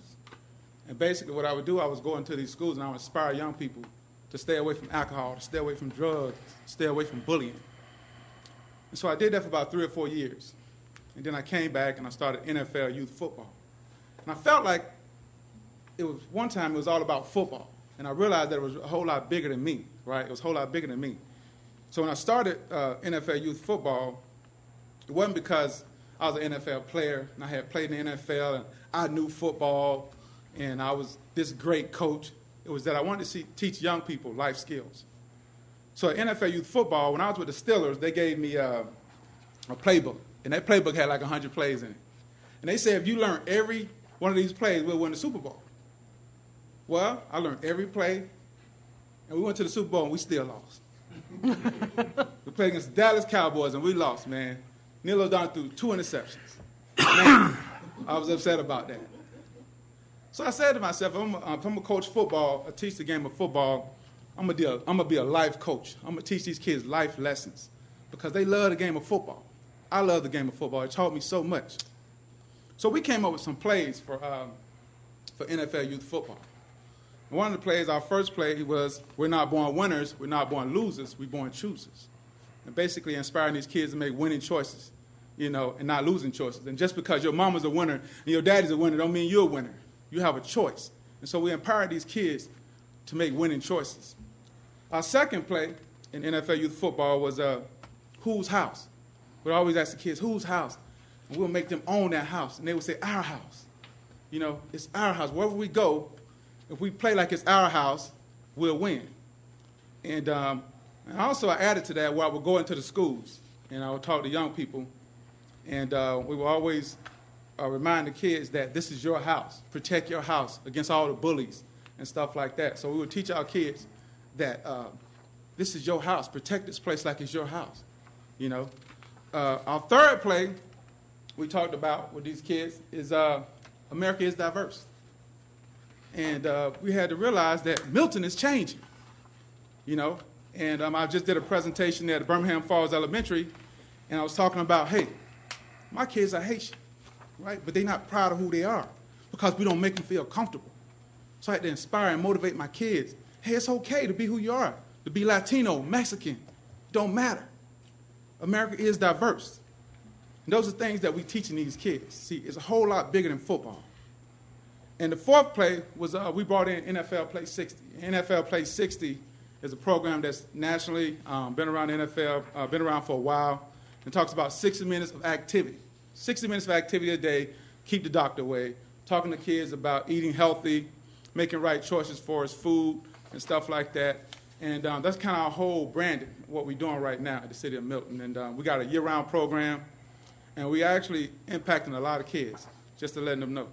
And basically what I would do, I was going to these schools, and I would inspire young people to stay away from alcohol, to stay away from drugs, to stay away from bullying. And so I did that for about 3 or 4 years. And then I came back, and I started NFL Youth Football. And I felt like one time it was all about football. And I realized that it was a whole lot bigger than me, right? It was a whole lot bigger than me. So when I started NFL Youth Football, it wasn't because I was an NFL player and I had played in the NFL and I knew football and I was this great coach. It was that I wanted to teach young people life skills. So at NFL Youth Football, when I was with the Steelers, they gave me a playbook. And that playbook had like 100 plays in it. And they said, if you learn every one of these plays, we'll win the Super Bowl. Well, I learned every play, and we went to the Super Bowl, and we still lost. We played against the Dallas Cowboys, and we lost, man. Neil O'Donnell threw 2 interceptions. Man, I was upset about that. So I said to myself, if I'm going to coach football, teach the game of football, I'm going to be a life coach. I'm going to teach these kids life lessons because they love the game of football. I love the game of football. It taught me so much. So we came up with some plays for NFL Youth Football. And one of the plays, our first play was, we're not born winners, we're not born losers, we're born choosers. And basically inspiring these kids to make winning choices, and not losing choices. And just because your mama's a winner and your daddy's a winner don't mean you're a winner. You have a choice. And so we empower these kids to make winning choices. Our second play in NFL Youth Football was whose house? We'd always ask the kids, whose house? And we'll make them own that house. And they would say, our house. It's our house. Wherever we go, if we play like it's our house, we'll win. And also I added to that where I would go into the schools and I would talk to young people. And we would always remind the kids that this is your house. Protect your house against all the bullies and stuff like that. So we would teach our kids that this is your house. Protect this place like it's your house, you know. Our third play we talked about with these kids is America is diverse. And we had to realize that Milton is changing, you know. And I just did a presentation at Birmingham Falls Elementary, and I was talking about, hey, my kids are Haitian, right? But they're not proud of who they are because we don't make them feel comfortable. So I had to inspire and motivate my kids. Hey, it's okay to be who you are, to be Latino, Mexican, don't matter. America is diverse. And those are things that we teaching these kids. See, it's a whole lot bigger than football. And the fourth play was we brought in NFL Play 60. NFL Play 60 is a program that's nationally been around the NFL, been around for a while, and talks about 60 minutes of activity. 60 minutes of activity a day, keep the doctor away, talking to kids about eating healthy, making right choices for his food and stuff like that. And that's kind of our whole branding, what we're doing right now at the city of Milton. And we got a year-round program, and we actually impacting a lot of kids, just to let them know.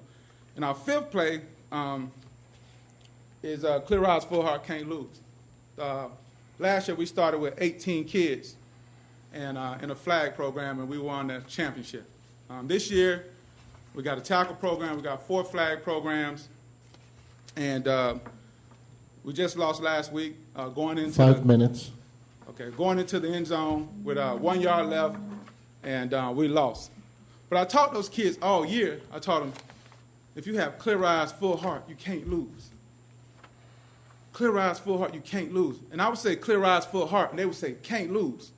And our fifth play is Clear Eyes, Full Heart, Can't Lose. Last year we started with 18 kids and in a flag program, and we won the championship. This year we got a tackle program, we got 4 flag programs, and we just lost last week going into 5 minutes. Okay, going into the end zone with 1 yard left, and we lost. But I taught those kids all year. I taught them, if you have clear eyes, full heart, you can't lose. Clear eyes, full heart, you can't lose. And I would say clear eyes, full heart, and they would say can't lose.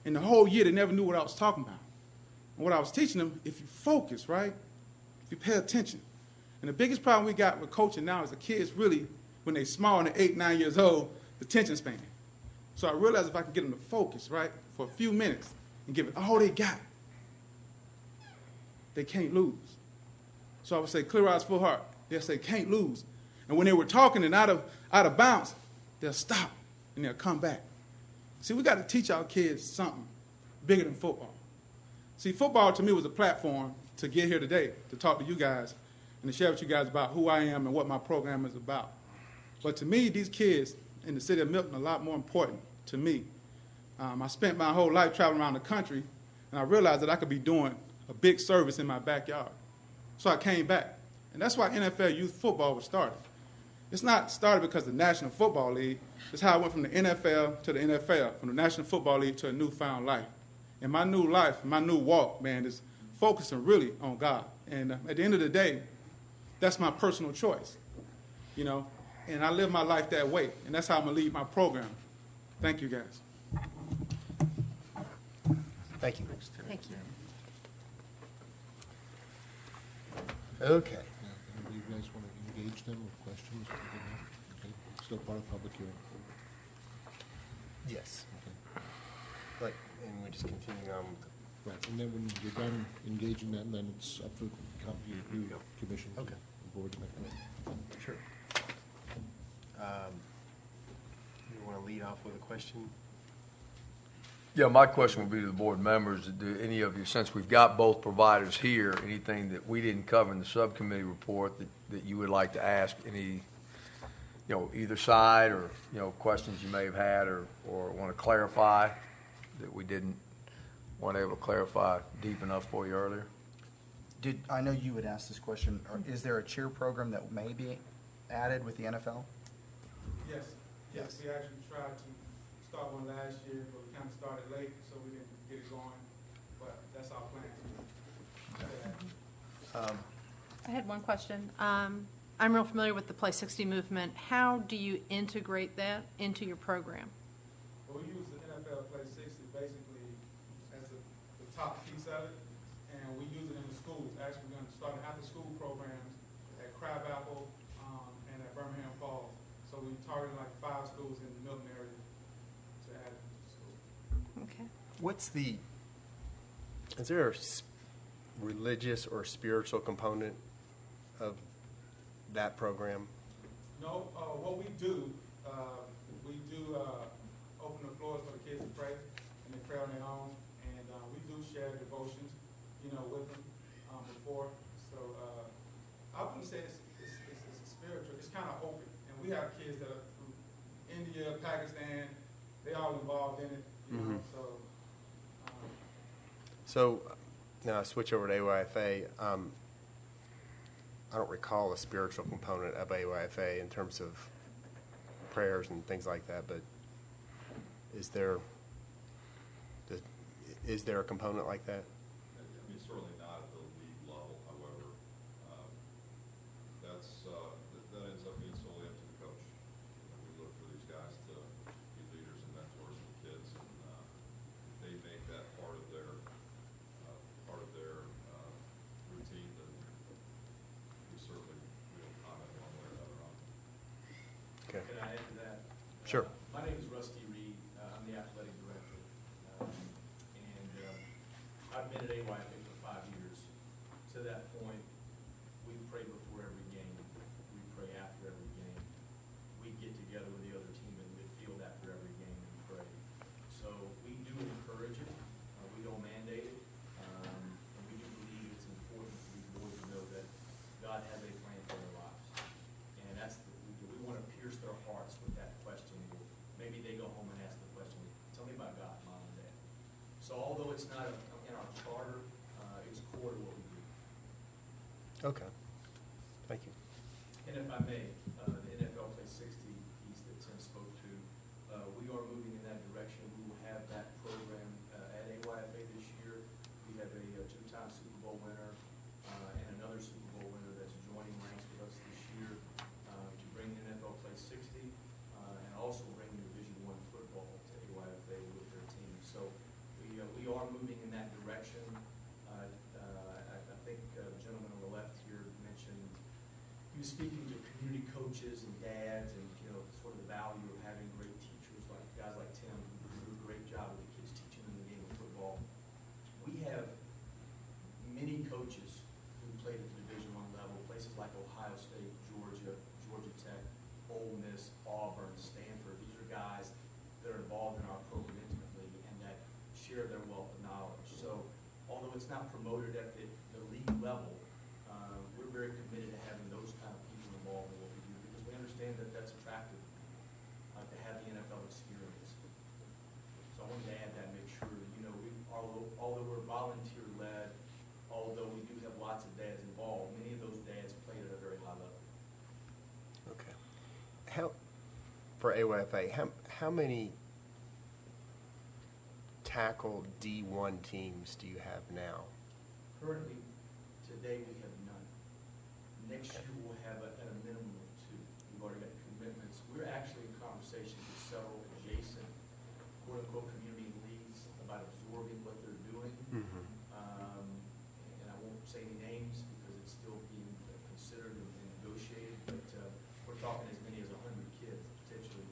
And the whole year they never knew what I was talking about. And what I was teaching them, if you focus, right, if you pay attention. And the biggest problem we got with coaching now is the kids really, when they're small and they're 8, 9 years old, the attention span. So I realized if I can get them to focus, right, for a few minutes and give it all they got, they can't lose. So I would say clear eyes, full heart. They'll say can't lose. And when they were talking and out of bounds, they'll stop and they'll come back. See, we got to teach our kids something bigger than football. See, football to me was a platform to get here today, to talk to you guys and to share with you guys about who I am and what my program is about. But to me, these kids in the city of Milton are a lot more important to me. I spent my whole life traveling around the country, and I realized that I could be doing a big service in my backyard. So I came back. And that's why NFL youth football was started. It's not started because of the National Football League. It's how I went from the NFL to the NFL, from the National Football League to a newfound life. And my new life, my new walk, man, is focusing really on God. And at the end of the day, that's my personal choice, you know. And I live my life that way. And that's how I'm going to lead my program. Thank you, guys. Thank you. Thank you. Okay. Do you guys want to engage them with questions? Okay. Still part of the public hearing. Yes. But, and we just continue on with Right, and then when you're done engaging them, then it's up to the commission, Okay. the board to make it. Sure. You want to lead off with a question? Yeah, my question would be to the board members, do any of you, since we've got both providers here, anything that we didn't cover in the subcommittee report that you would like to ask any, either side, or, questions you may have had or want to clarify that we weren't able to clarify deep enough for you earlier? I know you would ask this question, is there a cheer program that may be added with the NFL? Yes. We actually tried to start one last year, but we kind of started late, so we didn't get it going. But that's our plan. I had one question. I'm real familiar with the Play 60 movement. How do you integrate that into your program? Well, we use the NFL Play 60 basically as the top piece of it, and we use it in the schools. Actually, we're going to start after-school programs at PRAB and at Birmingham Falls. So we target like 5 schools in the Milton area to add to the school. Okay. Is there a religious or spiritual component of that program? No, what we do do open the floors for the kids to pray, and they pray on their own. And we do share devotions, with them before. So I wouldn't say it's spiritual. It's kind of open. And we have kids that are from India, Pakistan. They all involved in it. So now I switch over to AYFA. I don't recall a spiritual component of AYFA in terms of prayers and things like that, but is there a component like that? I mean, certainly not at the league level. However, that ends up being solely up to the coach. We look for these guys to be leaders and mentors for kids, and if they make that part of their routine, then we don't comment one way or another on it. Okay. Can I add to that? Sure. My name is Rusty Reed. I'm the athletic director. And I've been at AYFA for 5 years. To that point, we pray before every game. We pray after every game. We get together with the other team in midfield after every game and pray. So we do encourage it. We don't mandate it. And we do believe it's important for these boys to know that God has a plan for their lives. And we want to pierce their hearts with that question. Maybe they go home and ask the question, tell me about God, Mom and Dad. So although it's not in our charter, it's core to what we do. Okay. Thank you. And if I may, the NFL Play 60 piece that Tim spoke to, we are moving in that direction. We will have that program at AYFA this year. We have a two-time Super Bowl winner and another Super Bowl winner that's joining ranks with us this year to bring the NFL Play 60 and also bring Division I football to AYFA with their team. So we are moving in that direction. I think the gentleman on the left here mentioned he was speaking to community coaches and dads and sort of the value of having great teachers like guys like Tim who do a great job with the kids teaching them the game of football. We have many coaches who played at the Division I level, places like Ohio State, Georgia, Georgia Tech, Ole Miss, Auburn, Stanford. These are guys that are involved in our program intimately and that share their wealth of knowledge. So although it's not promoted at the league level, we're very committed to having those kind of people involved in what we do because we understand that that's attractive to have the NFL experience. So I wanted to add that, make sure although we're volunteer-led, although we do have lots of dads involved, many of those dads played at a very high level. Okay. For AYFA, how many tackle D1 teams do you have now? Currently, today we have none. Next year we'll have at a minimum of 2. We've already got commitments. We're actually in conversation with several adjacent quote-unquote community leagues about absorbing what they're doing. Mm-hmm. And I won't say any names because it's still being considered and negotiated, but we're talking as many as 100 kids potentially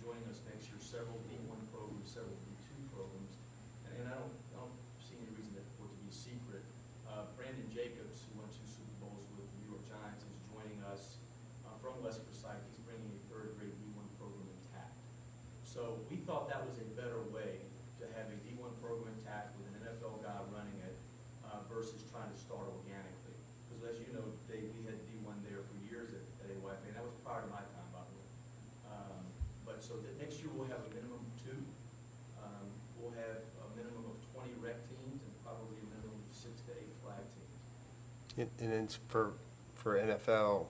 joining us next year, several D1 programs, several D2 programs. And I don't see any reason for it to be secret. Brandon Jacobs, who won 2 Super Bowls with the New York Giants, is joining us from West Forsyth. He's bringing a third-grade D1 program intact. So we thought that was a better way to have a D1 program intact with an NFL guy running it versus trying to start organically. Because as you know, Dave, we had D1 there for years at AYFA, and that was prior to my time, by the way. But so that next year we'll have a minimum of 2. We'll have a minimum of 20 rec teams and probably a minimum of 6 to 8 flag teams. And then for NFL,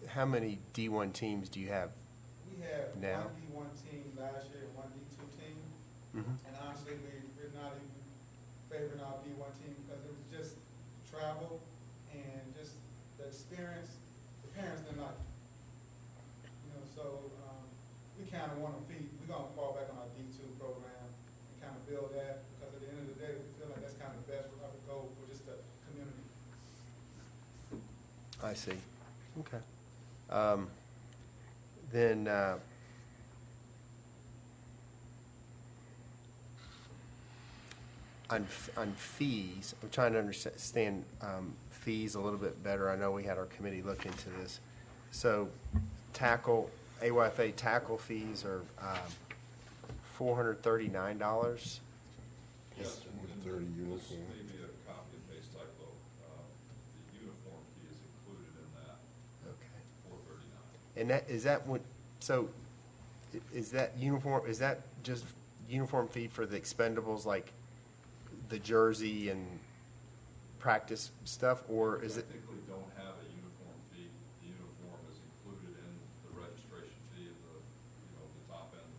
how many D1 teams do you have? We have now? one D1 team last year and one D2 team. Mm-hmm. And honestly, we're not even favoring our D1 team because it was just travel and just the experience. The parents didn't like it. So we kind of want to we're going to fall back on our D2 program and kind of build that because at the end of the day, we feel like that's kind of the best route to go for just the community. I see. Okay. Then on fees, I'm trying to understand fees a little bit better. I know we had our committee look into this. So tackle AYFA tackle fees are $439. Yes, and With and 30 this uniform. may be a copy and paste typo. The uniform fee is included in that, Okay. $439. And is that what, so is that uniform, is that just uniform fee for the expendables, like the jersey and practice stuff, or is it? Technically don't have a uniform fee. The uniform is included in the registration fee of the top end of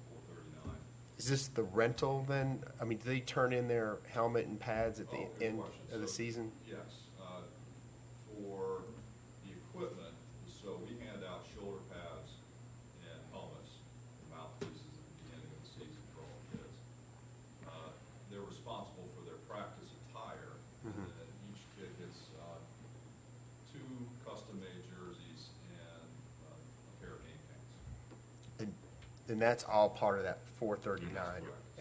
$439. Is this the rental then? I mean, do they turn in their helmet and pads at the Good end question. of the So, season? Yes. For the equipment, so we hand out shoulder pads and helmets, and mouthpieces at the beginning of the season for all kids. They're responsible for their practice attire, and then each kid gets 2 custom-made jerseys and a pair of game pants. And that's all part of that $439. Correct.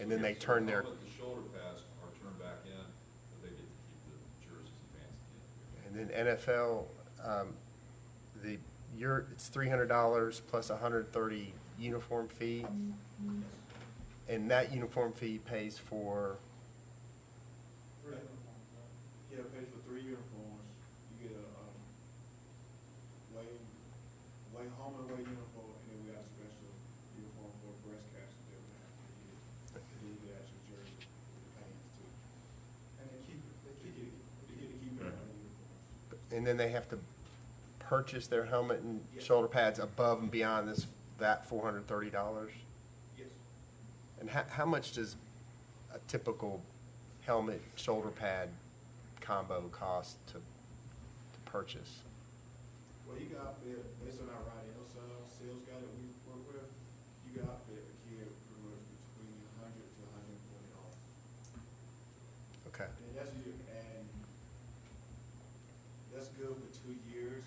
And So then they yes, turn the their, helmet, the shoulder pads are turned back in, but they get to keep the jerseys and pants at the end of the year. and then NFL, it's $300 plus $130 uniform fee. And that uniform fee pays for, Yeah, it pays for 3 uniforms. You get a home and away uniform, and then we got a special uniform for breast cancer that we have to get. And then you get actual jersey with the pants too. And they get to keep their own uniforms. and then they have to purchase their helmet and shoulder pads above and beyond that $430? Yes. And how much does a typical helmet, shoulder pad combo cost to purchase? Well, you got outfit based on our radio sales guy that we work with. You got outfit a kid pretty much between $100 to $140. Okay. And that's good for 2 years,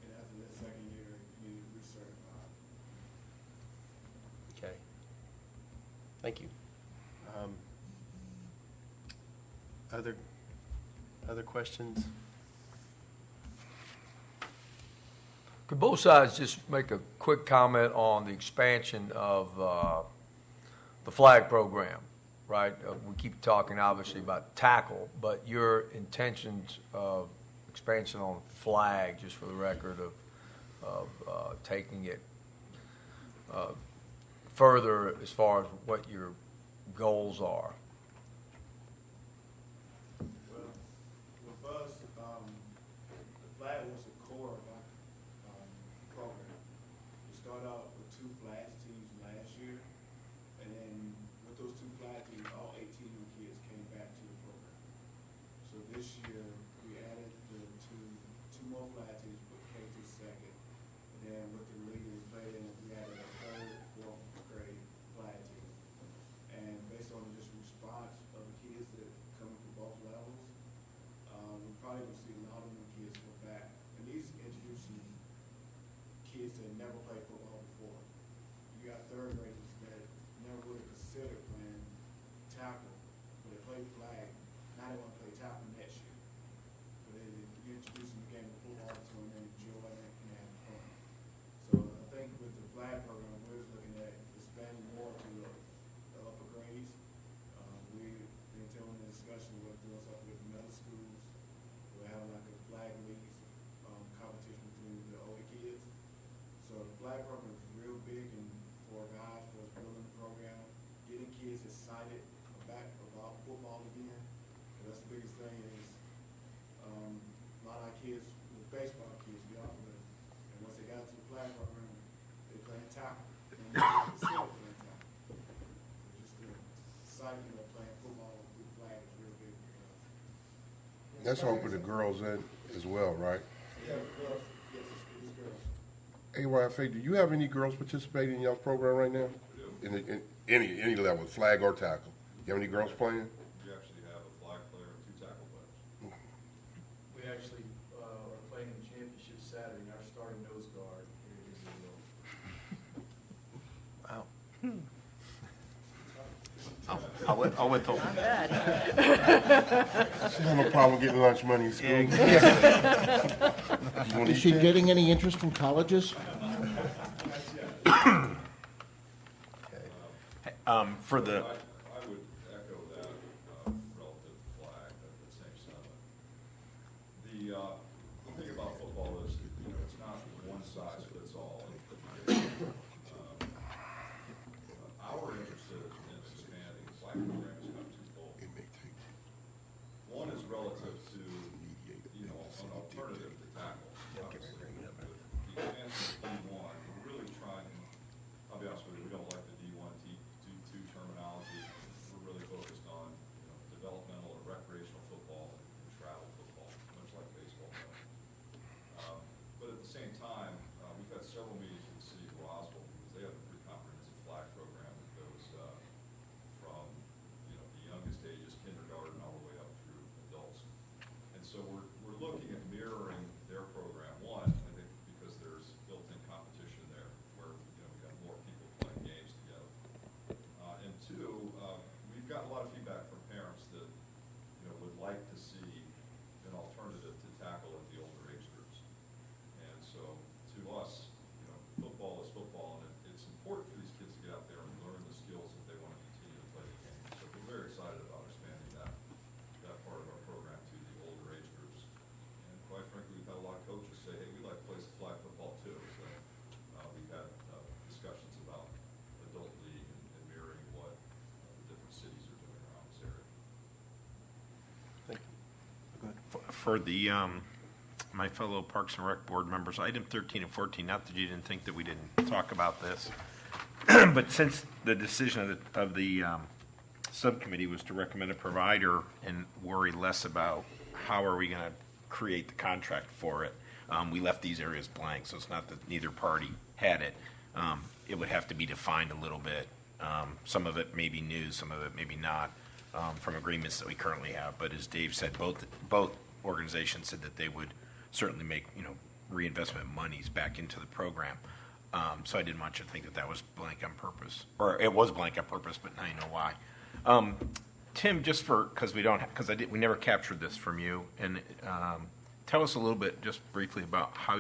and after that second year, you need to recertify. Okay. Thank you. Other questions? Could both sides just make a quick comment on the expansion of the flag program, right? We keep talking obviously about tackle, but your intentions of expansion on flag, just for the record of taking it further as far as what your goals are. Well, with us, the flag was a core of our program. We started out with 2 flag teams last year, and then with those 2 flag teams, all 18 of the kids came back to the program. So this year, we added the two more flag teams, put K through second, and then with the leaders played in, we added a 3rd, 4th grade flag team. And based on just response of the kids that coming from both levels, we probably will see a lot of them kids go back. And these introducing kids that never played football before. You got 3rd graders that never would have considered playing tackle, but they played flag. Now they want to play tackle next year. But you're introducing the game of football to them and enjoying it and having fun. So I think with the flag program, we're just looking at expanding more to the upper grades. We've been telling the discussion, we're doing something with middle schools. We're having like a flag leagues competition between the older kids. So the flag program is real big and for guys, for us building the program, getting kids excited about football again. Because that's the biggest thing is a lot of our kids, with baseball kids, get off of it. And once they got to the flag program, they playing tackle. And they consider playing tackle. So just the excitement of playing football with flag is real big for us. That's open to girls as well, right? Yeah, girls, yes, it's girls. AYFA, do you have any girls participating in y'all's program right now? In any level, flag or tackle? You have any girls playing? We actually have a flag player and 2 tackle players. We actually are playing the championship Saturday, and our starting nose guard is I'll let the, She have no problem getting lunch money in school. You wanna Is eat she that? getting any interest from colleges? For the, I would echo that relative to flag, that same sentiment. The thing about football is, it's not one size fits all. Our interest in expanding the flag program is kind of twofold. One is relative to, an alternative to tackle. Obviously, with the expansion of D1, we're really trying, I'll be honest with you, we don't like the D1, D2 terminology. We're really focused on, developmental and recreational football and travel football, much like baseball. But at the same time, we've had several meetings with the city of Roswell because they have a pretty comprehensive flag program that goes from, the youngest ages, kindergarten, all the way up through adults. And so we're looking at mirroring their program. One, I think because there's built-in competition there where, we've got more people playing games together. And two, we've got a lot of feedback from parents that, would like to see an alternative to tackle at the older age groups. And so to us, football is football, and it's important for these kids to get out there and learn the skills if they want to continue to play the game. So we're very excited about expanding that part of our program to the older age groups. And quite frankly, we've had a lot of coaches say, hey, we'd like to play some flag football too. So we've had discussions about adult league and mirroring what the different cities are doing around this area. for the, my fellow Parks and Rec board members, item 13 and 14, not that you didn't think that we didn't talk about this, but since the decision of the subcommittee was to recommend a provider and worry less about how are we going to create the contract for it, we left these areas blank, so it's not that neither party had it. It would have to be defined a little bit. Some of it may be new, some of it maybe not, from agreements that we currently have. But as Dave said, both organizations said that they would certainly make reinvestment monies back into the program. So I didn't want you to think that that was blank on purpose, or it was blank on purpose, but now you know why. Tim, just because we never captured this from you, and tell us a little bit, just briefly, about how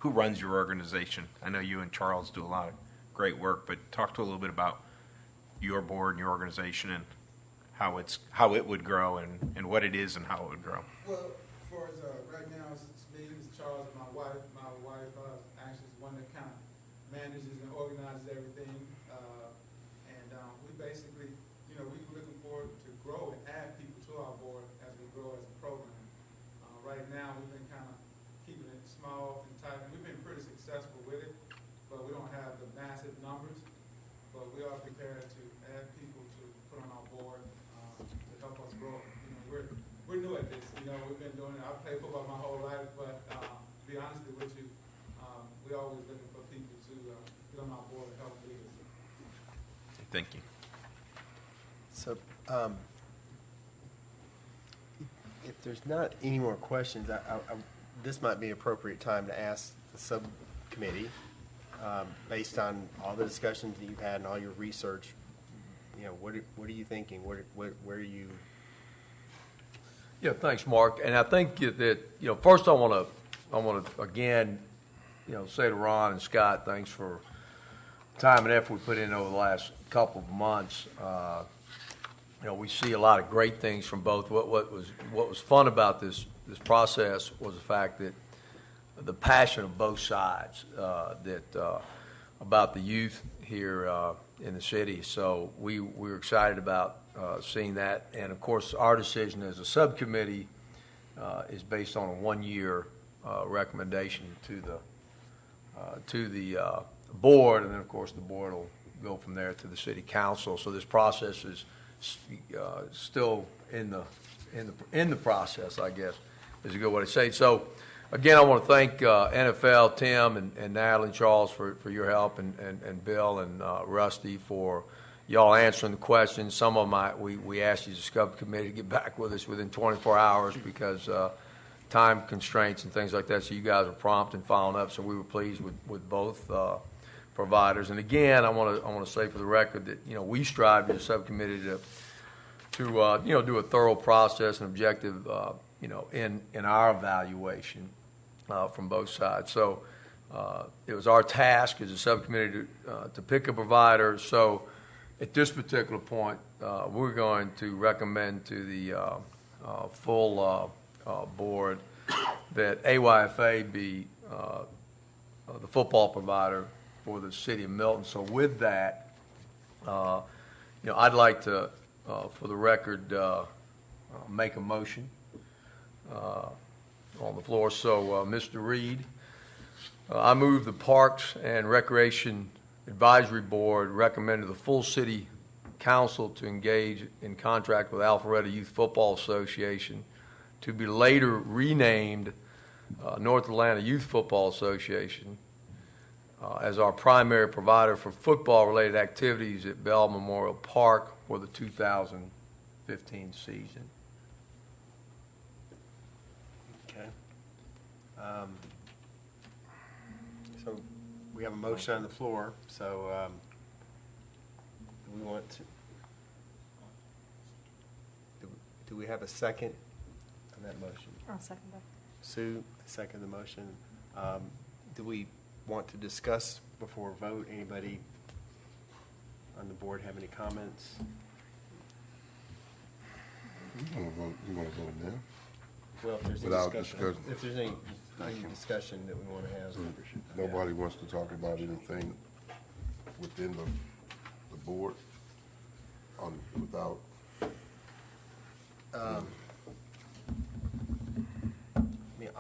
who runs your organization. I know you and Charles do a lot of great work, but talk to a little bit about your board and your organization and how it would grow and what it is and how it would grow. Well, for as right now, it's me, it's Charles, and my wife. My wife actually is one that kind of manages and organizes everything. And we basically, we're looking forward to grow and add people to our board as we grow as a program. Right now, we've been kind of keeping it small and tight, and we've been pretty successful with it, but we don't have the massive numbers. But we are prepared to add people to put on our board to help us grow. We're new at this. We've been doing it. I've played football my whole life, but to be honest with you, we're always looking for people to get on our board and help lead us. Thank you. So, if there's not any more questions, this might be an appropriate time to ask the subcommittee, based on all the discussions that you've had and all your research, what are you thinking? Where are you? Yeah, thanks, Mark. And I think that first I want to again, say to Ron and Scott, thanks for time and effort we put in over the last couple of months. We see a lot of great things from both. What was fun about this process was the fact that the passion of both sides about the youth here in the city. So we were excited about seeing that. And of course, our decision as a subcommittee is based on a 1-year recommendation to the board, and then of course the board will go from there to the city council. So this process is still in the process, I guess, is a good way to say it. So again, I want to thank NFL, Tim and Natalie and Charles for your help, and Bill and Rusty for y'all answering the questions. Some of them we asked you as a subcommittee to get back with us within 24 hours because time constraints and things like that. So you guys were prompt and following up. So we were pleased with both providers. And again, I want to say for the record that we strive as a subcommittee to do a thorough process and objective in our evaluation from both sides. So It was our task as a subcommittee to pick a provider. So at this particular point, we're going to recommend to the full board that AYFA be the football provider for the city of Milton. So with that, I'd like to, for the record, make a motion on the floor. So, Mr. Reed, I move the Parks and Recreation Advisory Board recommend to the full city council to engage in contract with Alpharetta Youth Football Association to be later renamed North Atlanta Youth Football Association as our primary provider for football-related activities at Bell Memorial Park for the 2015 season. Okay. So we have a motion on the floor, so do we want to, do we have a second on that motion? I'll second that. Sue, second the motion. Do we want to discuss before vote? Anybody on the board have any comments? You want to vote now? Well, if there's any Without discussion, discussion. if there's any discussion that we want to have. Nobody wants to talk about anything within the board without. I mean,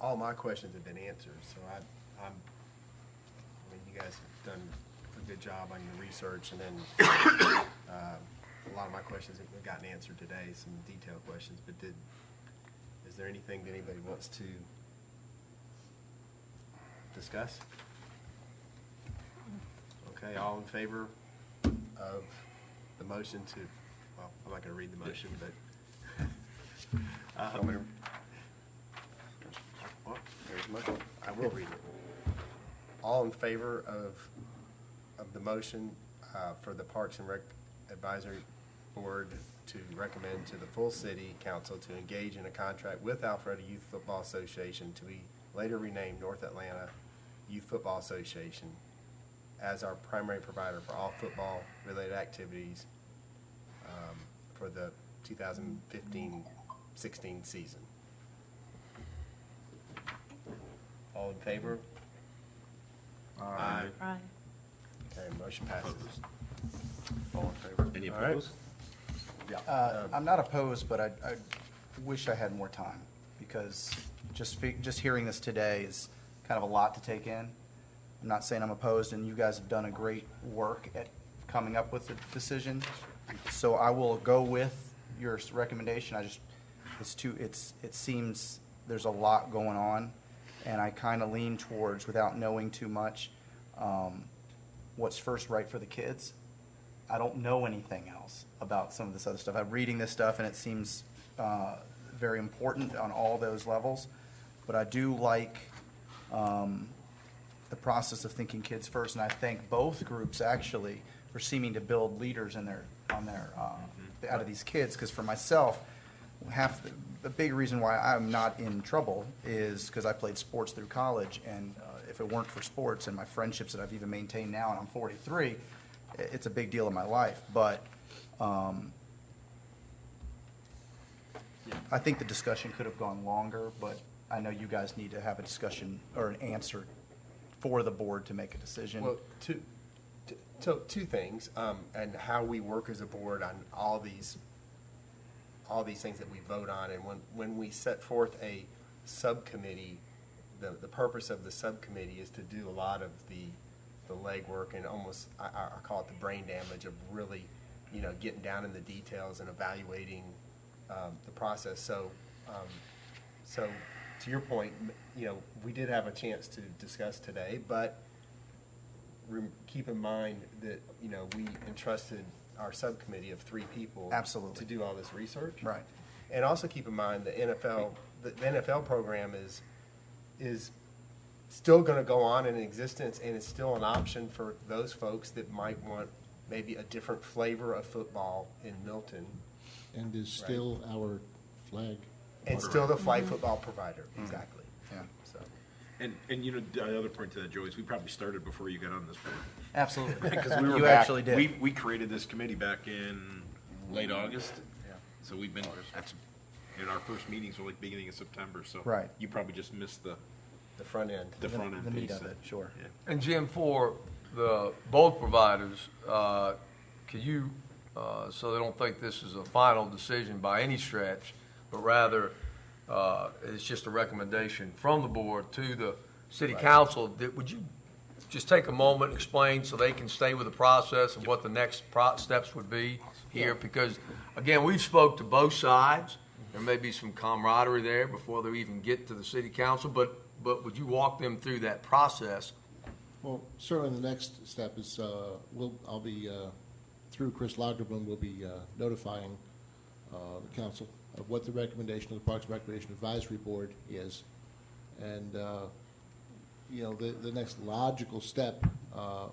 all my questions have been answered, so I mean, you guys have done a good job on your research, and then a lot of my questions have gotten answered today, some detailed questions, but is there anything that anybody wants to discuss? Okay, all in favor of the motion to, well, I'm not going to read the motion, but well, there's a motion. I will read it. All in favor of the motion for the Parks and Rec Advisory Board to recommend to the full city council to engage in a contract with Alpharetta Youth Football Association to be later renamed North Atlanta Youth Football Association as our primary provider for all football-related activities for the 2015-16 season. All in favor? Aye. Aye. Okay, motion passes. All in favor? Any All right. opposed? Yeah. I'm not opposed, but I wish I had more time, because just hearing this today is kind of a lot to take in. I'm not saying I'm opposed, and you guys have done a great work at coming up with a decision. So I will go with your recommendation. It seems there's a lot going on, and I kind of lean towards, without knowing too much, what's first right for the kids. I don't know anything else about some of this other stuff. I'm reading this stuff, and it seems very important on all those levels. But I do like the process of thinking kids first, and I thank both groups actually for seeming to build leaders in out of these kids. Because for myself, the big reason why I'm not in trouble is because I played sports through college, and if it weren't for sports and my friendships that I've even maintained now, and I'm 43, it's a big deal in my life. But I think the discussion could have gone longer, but I know you guys need to have a discussion or an answer for the board to make a decision. Well, two things, and how we work as a board on all these things that we vote on, and when we set forth a subcommittee, the purpose of the subcommittee is to do a lot of the legwork and almost I call it the brain damage of really, getting down in the details and evaluating the process. So to your point, we did have a chance to discuss today, but keep in mind that we entrusted our subcommittee of 3 people Absolutely. to do all this research. Right. And also keep in mind the NFL program is still going to go on in existence, and it's still an option for those folks that might want maybe a different flavor of football in Milton. And is still our flag. And still the flag football provider, exactly. Yeah. So, And you know, the other point to that, Joey, is we probably started before you got on this board. Absolutely. Because we were You back, actually did. we created this committee back in late August. Yeah. So we've been, that's, in our first meetings were like beginning of September, so. Right. You probably just missed the front end. front end The meat piece. of it, sure. Yeah. And Jim, for both providers, can you, so they don't think this is a final decision by any stretch, but rather it's just a recommendation from the board to the city council, would you just take a moment and explain so they can stay with the process and what the next steps would be here? Because, again, we've spoke to both sides. There may be some camaraderie there before they even get to the city council, but would you walk them through that process? Well, certainly the next step is, I'll be, through Chris Lagerblum, we'll be notifying the council of what the recommendation of the Parks and Recreation Advisory Board is. And, you know, the next logical step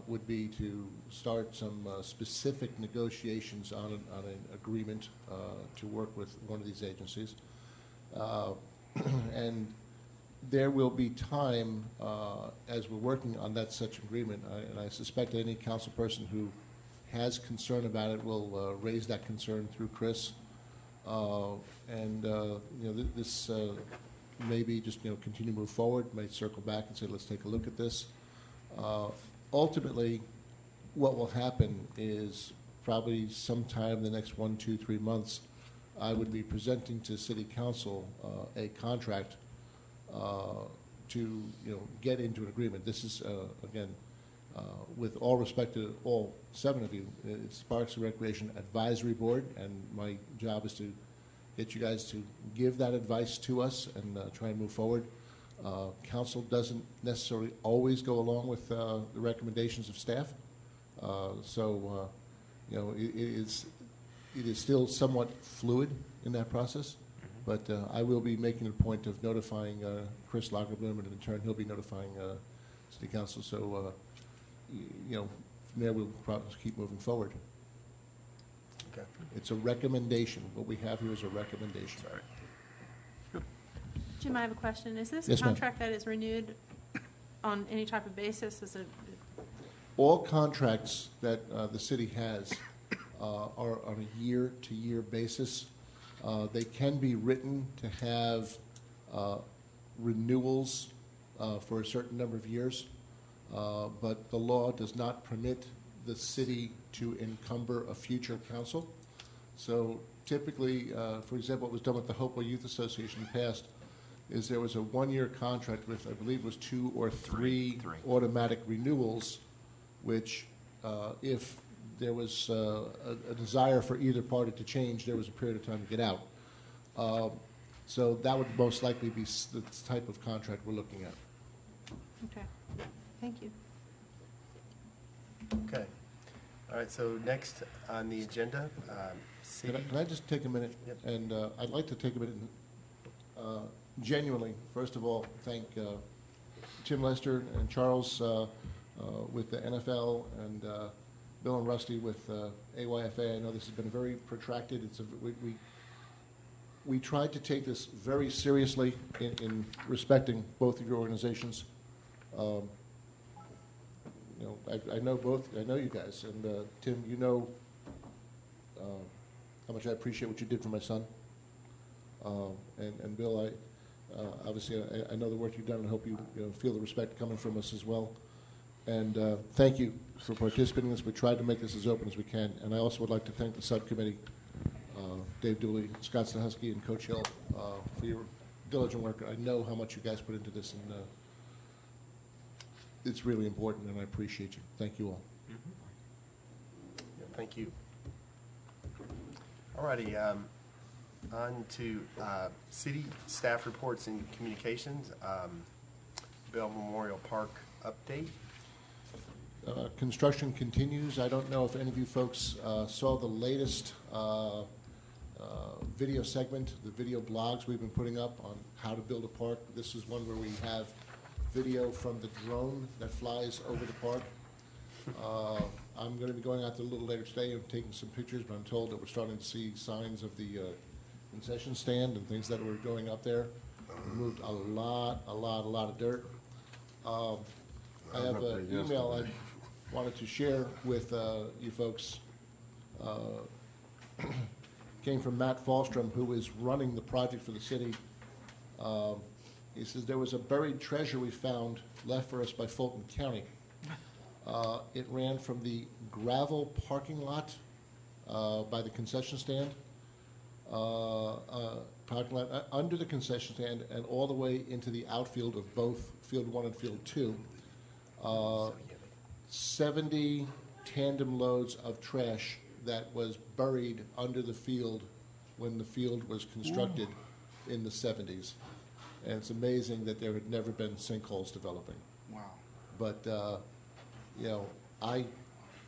would be to start some specific negotiations on an agreement to work with one of these agencies. And there will be time as we're working on that such agreement, and I suspect that any council person who has concern about it will raise that concern through Chris. And you know, this maybe just, you know, continue to move forward, may circle back and say, let's take a look at this. Ultimately, what will happen is probably sometime in the next 1, 2, 3 months, I would be presenting to City Council a contract to, you know, get into an agreement. This is, again, with all respect to all 7 of you, it's Parks and Recreation Advisory Board, and my job is to get you guys to give that advice to us and try and move forward. Council doesn't necessarily always go along with the recommendations of staff, so you know, it is still somewhat fluid in that process. But I will be making a point of notifying Chris Lagerblum, and in turn he'll be notifying City Council. So you know, from there we'll probably keep moving forward. Okay. It's a recommendation. What we have here is a recommendation. Jim, I have a question. Is this a Yes, ma'am. contract that is renewed on any type of basis? Is it? All contracts that the city has are on a year-to-year basis. They can be written to have renewals for a certain number of years, but the law does not permit the city to encumber a future council. So typically, for example, what was done with the Hopewell Youth Association in the past is there was a 1-year contract with, I believe it was 2 or 3 automatic renewals, which if there was a desire for either party to change, there was a period of time to get out. So that would most likely be the type of contract we're looking at. Okay. Thank you. Okay. All right, so next on the agenda, city. Can I just take a minute? Yep. And I'd like to take a minute and genuinely, first of all, thank Tim Lester and Charles with the NFL and Bill and Rusty with AYFA. I know this has been very protracted. It's we tried to take this very seriously in respecting both of your organizations. You know, I know both. I know you guys, and Tim, you know how much I appreciate what you did for my son. And Bill, obviously I know the work you've done, and hope you feel the respect coming from us as well. And thank you for participating in this. We tried to make this as open as we can. And I also would like to thank the subcommittee, Dave Dooley, Scott Stahusky, and Coach Hill for your diligent work. I know how much you guys put into this, and it's really important, and I appreciate you. Thank you all. Yeah, thank you. All righty, on to city staff reports and communications. Bell Memorial Park update. Construction continues. I don't know if any of you folks saw the latest video segment, the video blogs we've been putting up on how to build a park. This is one where we have video from the drone that flies over the park. I'm going to be going out there a little later today and taking some pictures, but I'm told that we're starting to see signs of the concession stand and things that were going up there. We moved a lot of dirt. I have an email I wanted to share with you folks. Came from Matt Falstrom, who is running the project for the city. He says there was a buried treasure we found left for us by Fulton County. It ran from the gravel parking lot by the concession stand, parking lot under the concession stand, and all the way into the outfield of both Field 1 and Field 2. 70 tandem loads of trash that was buried under the field when the field was constructed in the 70s. And it's amazing that there had never been sinkholes developing. Wow. But, you know, I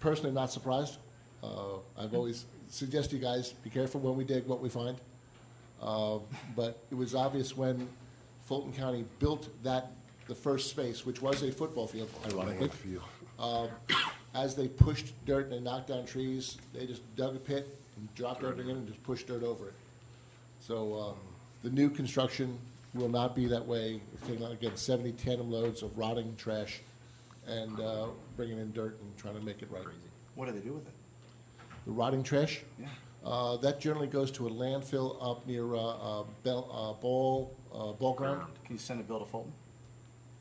personally am not surprised. I've always suggested you guys be careful when we dig what we find. But it was obvious when Fulton County built the first space, which was a football field, ironically. As they pushed dirt and they knocked down trees, they just dug a pit and dropped everything in and just pushed dirt over it. So the new construction will not be that way. It's taking out, again, 70 tandem loads of rotting trash and bringing in dirt and trying to make it right. What do they do with it? The rotting trash? Yeah. That generally goes to a landfill up near Ball Ground. Can you send a bill to Fulton?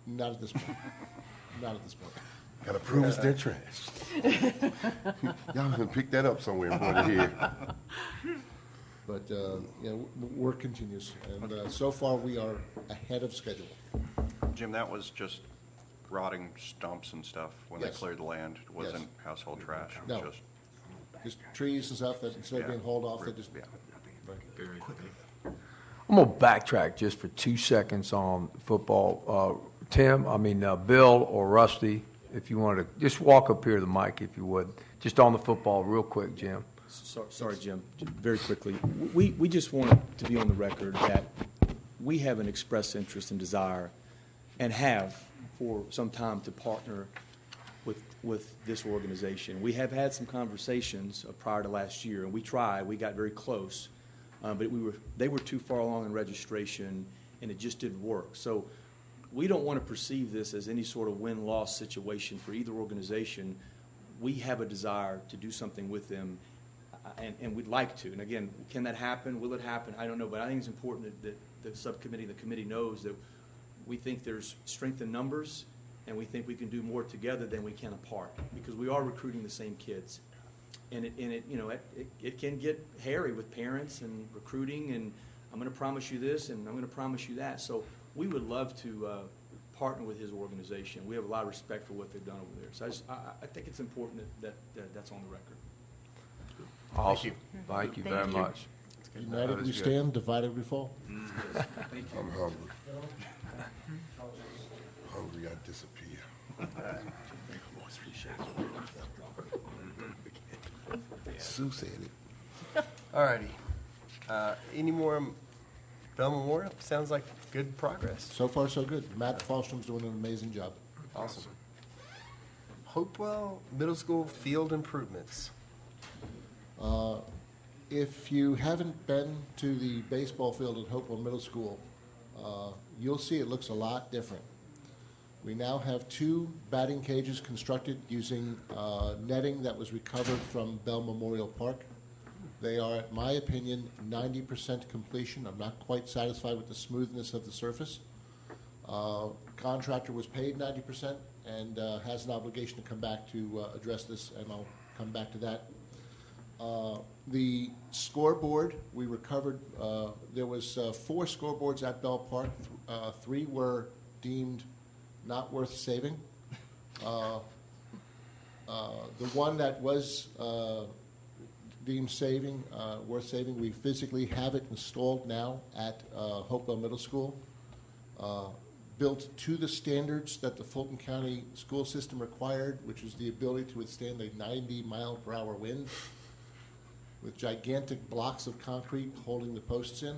Not at this point. Not at this point. Gotta prove it's their trash. Y'all can pick that up somewhere and put it here. But, you know, work continues. And so far, we are ahead of schedule. Jim, that was just rotting stumps and stuff when Yes. they cleared the land. It wasn't Yes. household trash. It No. was Just trees and stuff that instead of being hauled off, they just... Yeah. I'm going to backtrack just for 2 seconds on football. Bill or Rusty, if you wanted to, just walk up here to the mic if you would. Just on the football real quick, Jim. Sorry, Jim. Very quickly, we just want to be on the record that we have an express interest and desire, and have for some time, to partner with this organization. We have had some conversations prior to last year, and we got very close, but they were too far along in registration, and it just didn't work. So we don't want to perceive this as any sort of win-loss situation for either organization. We have a desire to do something with them, and we'd like to. And again, can that happen? Will it happen? I don't know, but I think it's important that the subcommittee, the committee knows that we think there's strength in numbers, and we think we can do more together than we can apart, because we are recruiting the same kids. And it can get hairy with parents and recruiting, and I'm going to promise you this, and I'm going to promise you that. So we would love to partner with his organization. We have a lot of respect for what they've done over there. So I think it's important that that's on the record. Awesome. Thank you very much. United we stand, divided we fall. Thank you. I'm hungry. Hungry, I disappear. Sue said it. All righty. Any more Bell Memorial? Sounds like good progress. So far, so good. Matt Falstrom's doing an amazing job. Awesome. Hopewell Middle School field improvements. If you haven't been to the baseball field at Hopewell Middle School, you'll see it looks a lot different. We now have 2 batting cages constructed using netting that was recovered from Bell Memorial Park. They are, in my opinion, 90% completion. I'm not quite satisfied with the smoothness of the surface. Contractor was paid 90% and has an obligation to come back to address this, and I'll come back to that. The scoreboard, we recovered, there was 4 scoreboards at Bell Park. 3 were deemed not worth saving. The one that was deemed worth saving, we physically have it installed now at Hopewell Middle School, built to the standards that the Fulton County school system required, which is the ability to withstand a 90-mile-per-hour wind, with gigantic blocks of concrete holding the posts in.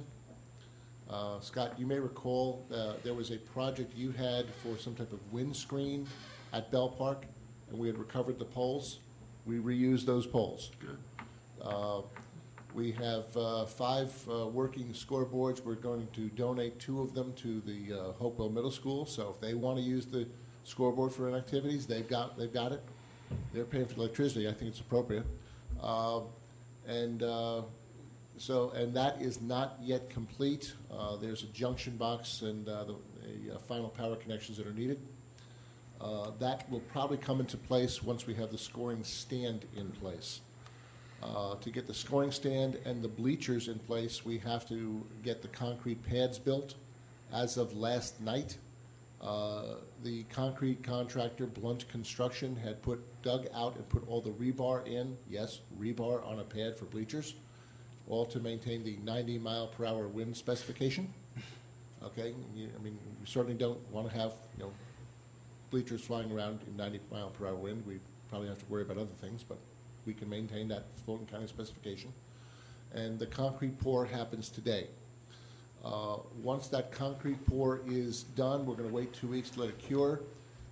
Scott, you may recall there was a project you had for some type of windscreen at Bell Park, and we had recovered the poles. We reused those poles. We have 5 working scoreboards. We're going to donate 2 of them to the Hopewell Middle School. So if they want to use the scoreboard for activities, they've got it. They're paying for the electricity. I think it's appropriate. And that is not yet complete. There's a junction box and the final power connections that are needed. That will probably come into place once we have the scoring stand in place. To get the scoring stand and the bleachers in place, we have to get the concrete pads built. As of last night, the concrete contractor, Blunt Construction, had dug out and put all the rebar in. Yes, rebar on a pad for bleachers, all to maintain the 90-mile-per-hour wind specification. Okay, I mean, we certainly don't want to have bleachers flying around in 90-mile-per-hour wind. We probably have to worry about other things, but we can maintain that Fulton County specification. And the concrete pour happens today. Once that concrete pour is done, we're going to wait 2 weeks to let it cure,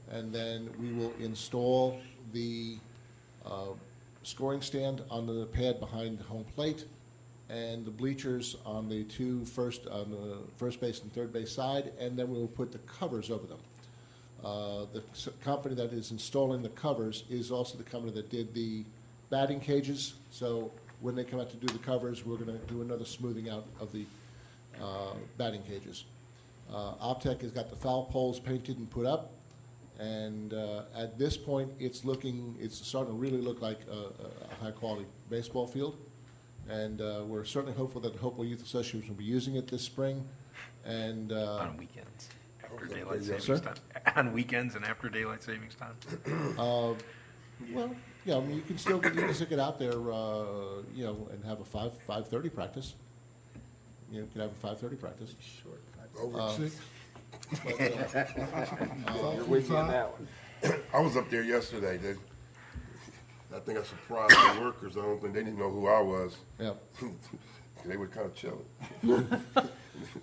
and then we will install the scoring stand on the pad behind the home plate and the bleachers on the on the first base and third base side, and then we'll put the covers over them. The company that is installing the covers is also the company that did the batting cages. So when they come out to do the covers, we're going to do another smoothing out of the batting cages. Optech has got the foul poles painted and put up, and at this point, it's starting to really look like a high-quality baseball field. And we're certainly hopeful that the Hopewell Youth Association will be using it this spring. And on weekends, after daylight savings time. On weekends and after daylight savings time. Well, yeah, I mean, you can still get out there, and have a 5:30 practice. You can have a 5:30 practice. Short. Over 6. You're with me on that one. I was up there yesterday. I think I surprised the workers. I don't think they didn't know who I was. Yeah. They were kind of chilling.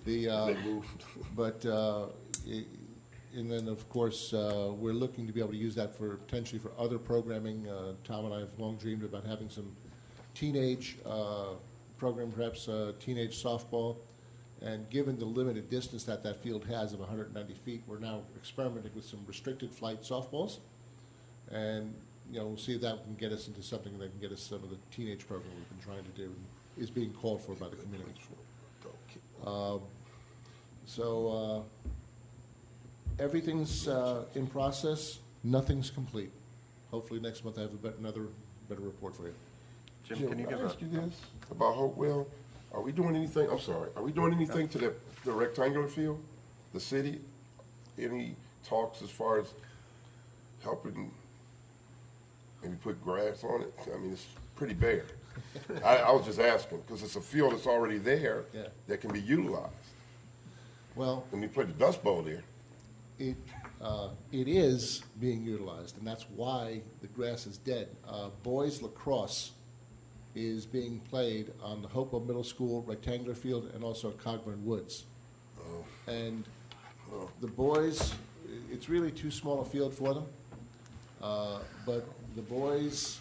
They moved. But and then of course we're looking to be able to use that potentially for other programming. Tom and I have long dreamed about having some teenage program, perhaps teenage softball. And given the limited distance that field has of 190 feet, we're now experimenting with some restricted flight softballs. And we'll see if that can get us into something that can get us some of the teenage program we've been trying to do and is being called for by the community. Everything's in process. Nothing's complete. Hopefully next month I have another better report for you. Jim, can you give ask you this about Hopewell? Are we doing anything? I'm sorry. Are we doing anything to the rectangular field? The city? Any talks as far as helping maybe put grass on it? I mean, it's pretty bare. I was just asking because it's a field that's already there that can be utilized. Well, and we played the Dust Bowl there. It is being utilized, and that's why the grass is dead. Boys lacrosse is being played on the Hopewell Middle School rectangular field and also at Cogburn Woods. And the boys, it's really too small a field for them, but the boys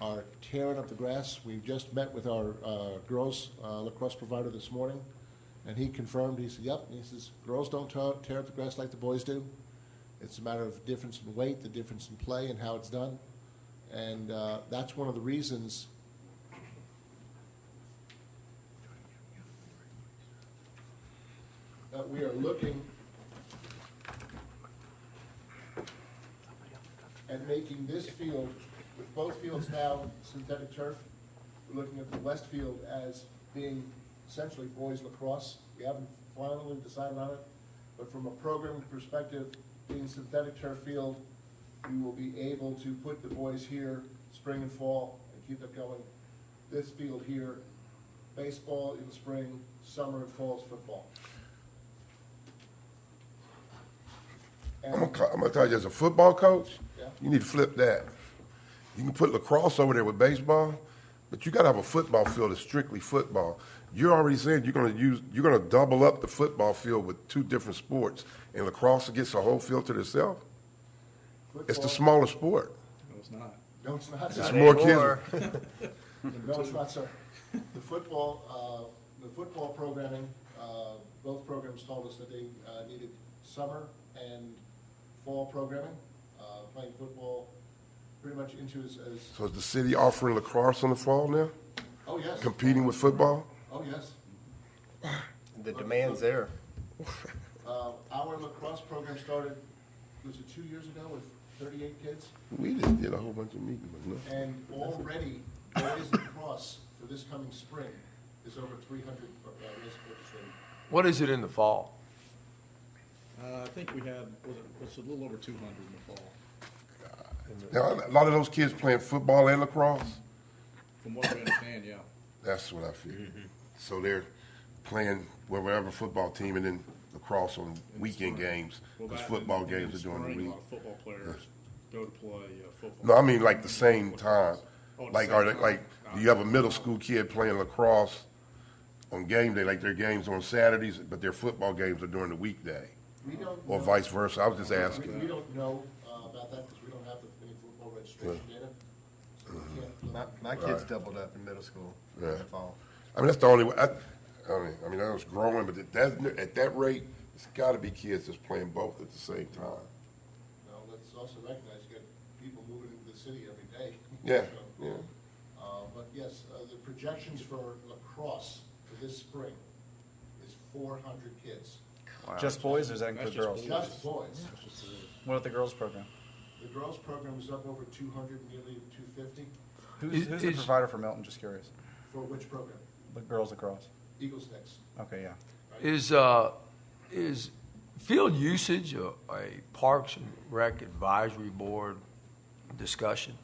are tearing up the grass. We just met with our girls lacrosse provider this morning, and he confirmed, he said, yep, and he says, girls don't tear up the grass like the boys do. It's a matter of difference in weight, the difference in play, and how it's done. And that's one of the reasons that we are looking at making this field, with both fields now synthetic turf. We're looking at the west field as being essentially boys lacrosse. We haven't finally decided on it, but from a programming perspective, being synthetic turf field, we will be able to put the boys here spring and fall and keep it going. This field here, baseball in spring, summer and fall's football. I'm gonna tell you, as a football coach, you need to flip that. You can put lacrosse over there with baseball, but you got to have a football field that's strictly football. You're already saying you're gonna double up the football field with 2 different sports, and lacrosse gets a whole field to itself. It's the smaller sport. No, it's not. No, it's not. It's more kids. No, it's not, sir. The football programming, both programs told us that they needed summer and fall programming, playing football pretty much into as So is the city offering lacrosse in the fall now? oh yes. Competing with football? Oh, yes. The demand's there. Our lacrosse program started, was it 2 years ago with 38 kids? We just did a whole bunch of meetings, but no. And already, boys lacrosse for this coming spring is over 300 registered. What is it in the fall? I think we had, was a little over 200 in the fall. Now, a lot of those kids playing football and lacrosse? From what we understand, yeah. That's what I figured. So they're playing whatever football team and then lacrosse on weekend games. Well, Because that- football and in games are during the spring, week. A lot of football players go to play football. No, I mean like the same time. Oh, the Like, same are they, time. like, do you have a middle school kid playing lacrosse on game day, like their games on Saturdays, but their football games are during the weekday? We don't Or know- vice versa? I was just asking. We don't know about that because we don't have any football registration data. So we can't look. My kids Right. doubled up in middle school in Yeah. the fall. I mean, that's the only way. I mean, I was growing, but at that rate, it's got to be kids that's playing both at the same time. Now, let's also recognize you get people moving into the city every day. Yeah, So, yeah. But yes, the projections for lacrosse for this spring is 400 kids. Just boys, or does that include That's just girls? boys. Just boys. What about the girls program? The girls' program is up over 200, nearly 250. Who's the provider for Milton? Just curious. For which program? The girls lacrosse. Eagle Sticks. Okay, yeah. Is field usage a Parks and Rec Advisory Board discussion?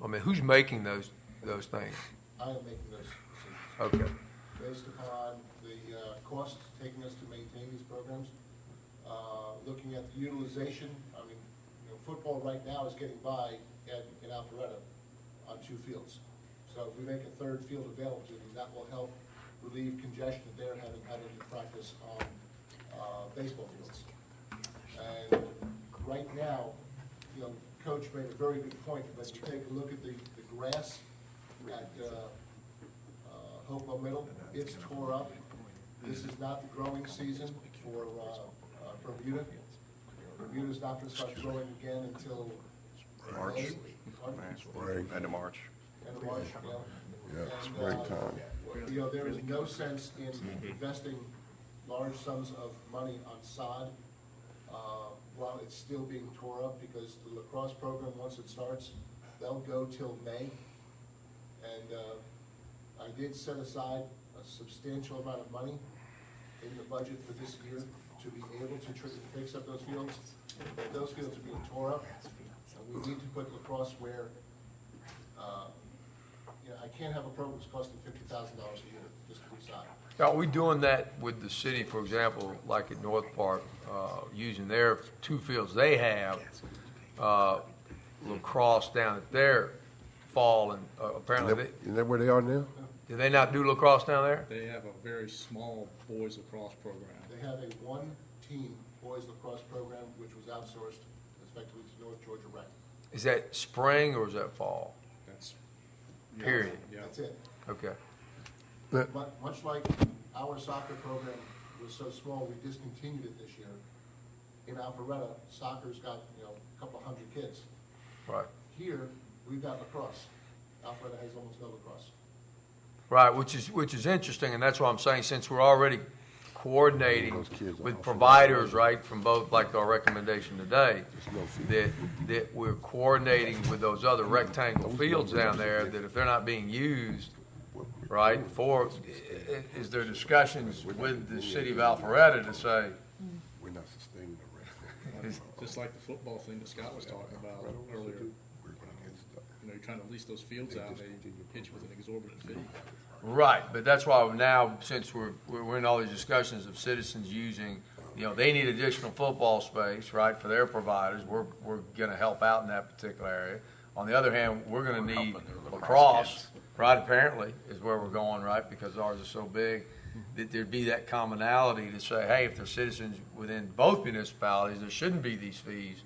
I mean, who's making those things? I am making those decisions. Okay. Based upon the costs taking us to maintain these programs, looking at the utilization. I mean, football right now is getting by in Alpharetta on 2 fields. So if we make a 3rd field available to them, that will help relieve congestion that they're having to practice on baseball fields. And right now, Coach made a very good point. When you take a look at the grass at Hopewell Middle, it's tore up. This is not the growing season for Bermuda. Bermuda's not going to start growing again until March. May. Spring. End of March. End of March, Yeah, And, springtime. there is no sense in investing large sums of money on sod while it's still being tore up, because the lacrosse program, once it starts, they'll go till May. And I did set aside a substantial amount of money in the budget for this year to be able to fix up those fields. Those fields are being tore up, and we need to put lacrosse where, I can't have a program that's costing $50,000 a year just to reside. Are we doing that with the city, for example, like at North Park, using their 2 fields they have, lacrosse down at their fall, and apparently, Isn't that where they are now? do they not do lacrosse down there? They have a very small boys lacrosse program. They have a 1-team boys lacrosse program, which was outsourced effectively to North Georgia Rec. Is that spring or is that fall? That's. Period. Yeah. That's it. Okay. But much like our soccer program was so small, we discontinued it this year. In Alpharetta, soccer's got, a couple hundred kids. Right. Here, we've got lacrosse. Alpharetta has almost no lacrosse. Right, which is interesting, and that's what I'm saying, since we're already coordinating Those kids are with awesome. providers, right, from both, like our recommendation today, that we're coordinating with those other rectangle fields down there, that if they're not being used, right, is there discussions with the city of Alpharetta to say, We're not sustaining the rest. Just like the football thing that Scott was talking about earlier. You're trying to lease those fields out, they hit you with an exorbitant fee. right, but that's why now, since we're in all these discussions of citizens using, they need additional football space, right, for their providers, we're gonna help out in that particular area. On the other hand, we're gonna need lacrosse, right, apparently, is where we're going, right, because ours is so big, that there'd be that commonality to say, hey, if there's citizens within both municipalities, there shouldn't be these fees.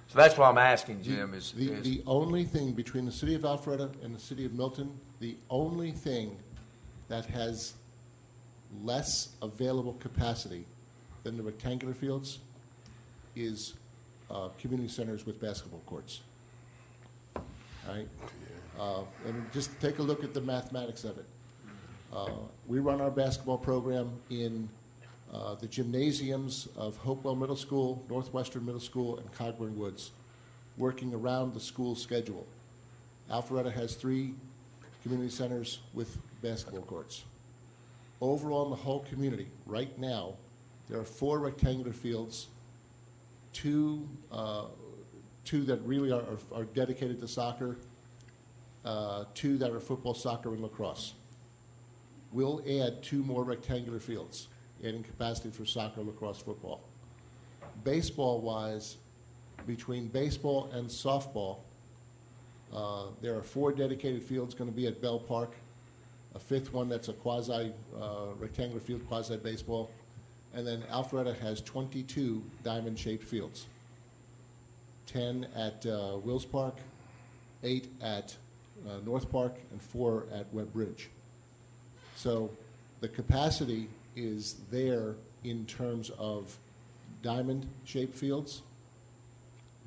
So that's why I'm asking, Jim, is The only thing between the city of Alpharetta and the city of Milton The only thing that has less available capacity than the rectangular fields is community centers with basketball courts. All right? And just take a look at the mathematics of it. We run our basketball program in the gymnasiums of Hopewell Middle School, Northwestern Middle School, and Cogburn Woods, working around the school schedule. Alpharetta has 3 community centers with basketball courts. Overall in the whole community, right now, there are 4 rectangular fields, 2 that really are dedicated to soccer, 2 that are football, soccer, and lacrosse. We'll add 2 more rectangular fields, adding capacity for soccer, lacrosse, football. Baseball-wise, between baseball and softball, there are 4 dedicated fields going to be at Bell Park, a 5th one that's a quasi-rectangular field, quasi-baseball, and then Alpharetta has 22 diamond-shaped fields, 10 at Wills Park, 8 at North Park, and 4 at Webb Bridge. So the capacity is there in terms of diamond-shaped fields,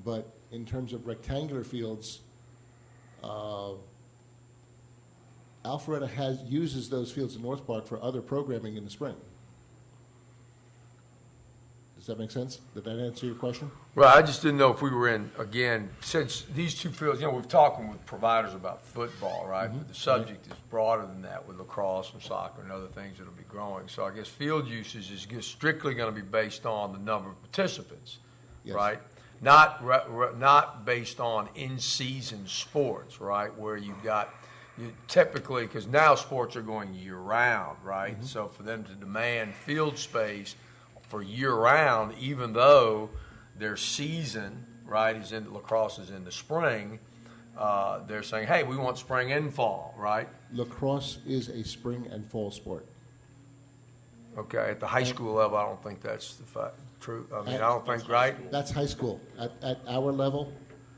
but in terms of rectangular fields, Alpharetta uses those fields in North Park for other programming in the spring. Does that make sense? Did that answer your question? Right, I just didn't know if we were in, again, since these 2 fields, we've talking with providers about football, right? But the subject is broader than that with lacrosse and soccer and other things that will be growing. So I guess field usage is just strictly going to be based on the number of participants, right? Not based on in-season sports, right? Where you've got, typically, because now sports are going year-round, right? So for them to demand field space for year-round, even though their season, right, lacrosse is in the spring, they're saying, hey, we want spring and fall, right? Lacrosse is a spring and fall sport. Okay, at the high school level, I don't think that's true. I mean, I don't think, right? That's high school. At our level,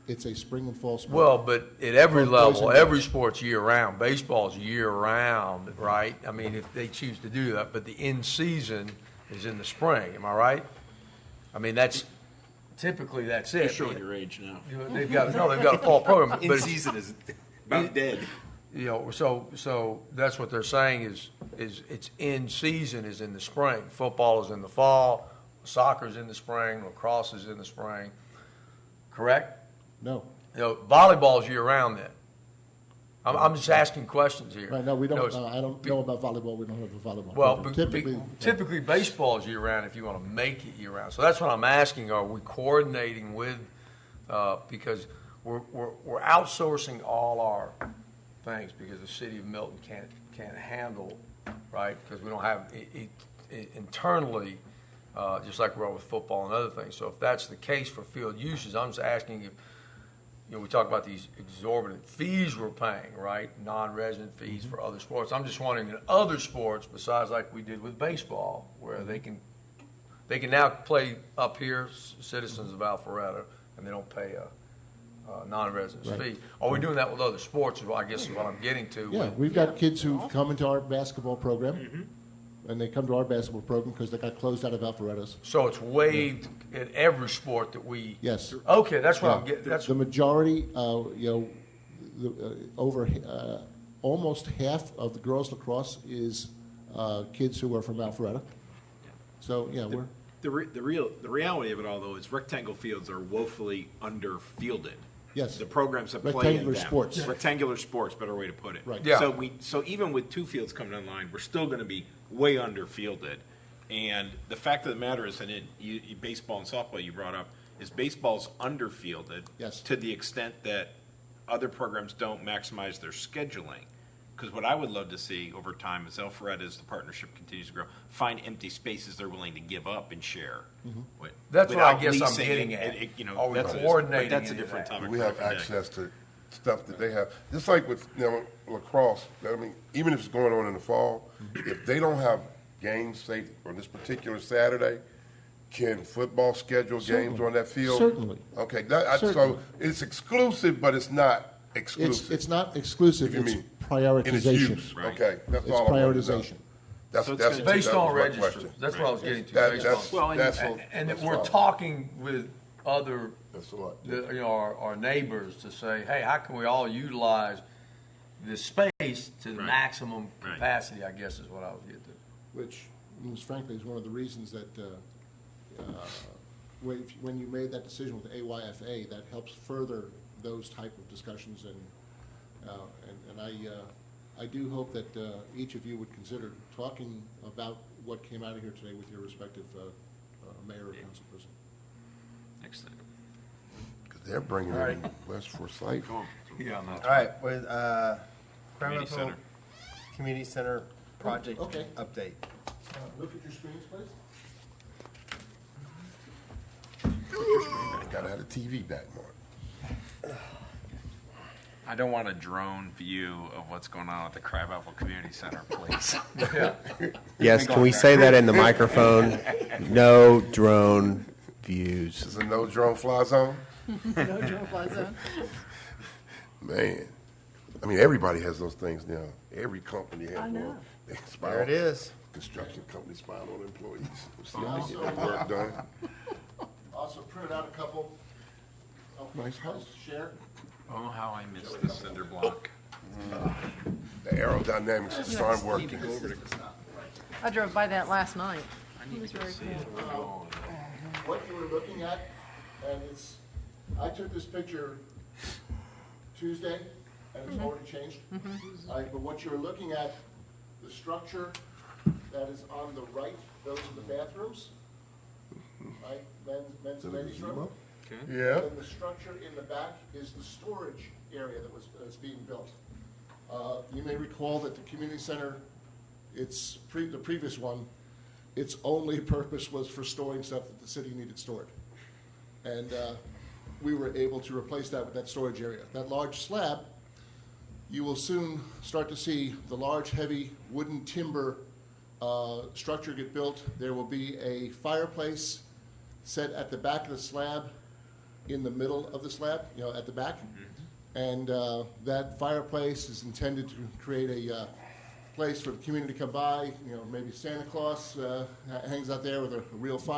it's a spring and fall sport. Well, but at every level, every sport's year-round. Baseball's year-round, right? I mean, if they choose to do that, but the in-season is in the spring. Am I right? I mean, that's typically that's it. You're showing your age now. They've got a fall program. In season is about dead. So that's what they're saying is it's in season is in the spring. Football is in the fall. Soccer's in the spring. Lacrosse is in the spring. Correct? No. Volleyball's year-round then. I'm just asking questions here. Right, no, we don't. I don't know about volleyball. We don't have a volleyball. Well, typically baseball is year-round if you want to make it year-round. So that's what I'm asking. Are we coordinating with? Because we're outsourcing all our things because the city of Milton can't handle, right? Because we don't have it internally, just like we're with football and other things. So if that's the case for field uses, I'm just asking if. We talk about these exorbitant fees we're paying, right? Non-resident fees for other sports. I'm just wondering in other sports, besides like we did with baseball, where they can now play up here, citizens of Alpharetta, and they don't pay a non-resident fee. Are we doing that with other sports? I guess is what I'm getting to. Yeah, we've got kids who come into our basketball program. And they come to our basketball program because they got closed out of Alpharetta's. So it's waived in every sport that we. Yes. Okay, that's what I'm getting. The majority, over almost half of the girls' lacrosse is kids who are from Alpharetta. So we're. The reality of it all though is rectangle fields are woefully underfielded. Yes. The programs that play in rectangular them. sports. Rectangular sports, better way to put it. Right. Yeah. So even with 2 fields coming online, we're still going to be way underfielded. And the fact of the matter is, and baseball and softball you brought up, is baseball's underfielded to the extent that other programs don't maximize their scheduling. Because what I would love to see over time is Alpharetta, as the partnership continues to grow, find empty spaces they're willing to give up and share. That's what I guess I'm getting at. Are we coordinating? That's a different topic. We have access to stuff that they have. Just like with lacrosse, I mean, even if it's going on in the fall, if they don't have games, say, on this particular Saturday, can football schedule games on that field? Certainly. Okay, so it's exclusive, but it's not exclusive. It's not exclusive. It's prioritization. In its use, okay, that's It's all I wanted to know. prioritization. That's, So it's that's, gonna that Based was on my registers, question. that's what I was getting to. That- based that's- on- Well, and- that's- And that's if we're fine. talking with other, That's a lot. our neighbors to say, hey, how can we all utilize the space to the Right. maximum Right. capacity, I guess is what I was getting to. Which, frankly, is one of the reasons that when you made that decision with AYFA, that helps further those type of discussions, and I do hope that each of you would consider talking about what came out of here today with your respective mayor or council person. Excellent. Because they're bringing in West Forsyth. Yeah, I'm not. All right, with Community Cranberry center. Community Center project okay. update. Look at your screens, please. Gotta have the TV back more. I don't want a drone view of what's going on at the Crabapple Community Center, please. Yes, can we say that in the microphone? No drone views. This is a no drone fly zone? No drone fly zone. Man, I mean, everybody has those things now. Every company has I know. one. They spy There it on- is. Construction company spying on employees. See how they get their work done. Also printed out a couple. Oh, Nice house. Share. Oh, how I miss the cinder block. The aerodynamics just aren't working. I drove by that last night. It was very cool. What you were looking at, and I took this picture Tuesday, and it's already changed. But what you're looking at, the structure that is on the right, those are the bathrooms, right? Men's and ladies' room. Yeah. And the structure in the back is the storage area that's being built. You may recall that the community center, the previous one, its only purpose was for storing stuff that the city needed stored. And we were able to replace that with that storage area. That large slab, you will soon start to see the large, heavy wooden timber structure get built. There will be a fireplace set at the back of the slab, in the middle of the slab, at the back. And that fireplace is intended to create a place for the community to come by. Maybe Santa Claus hangs out there with a real fire.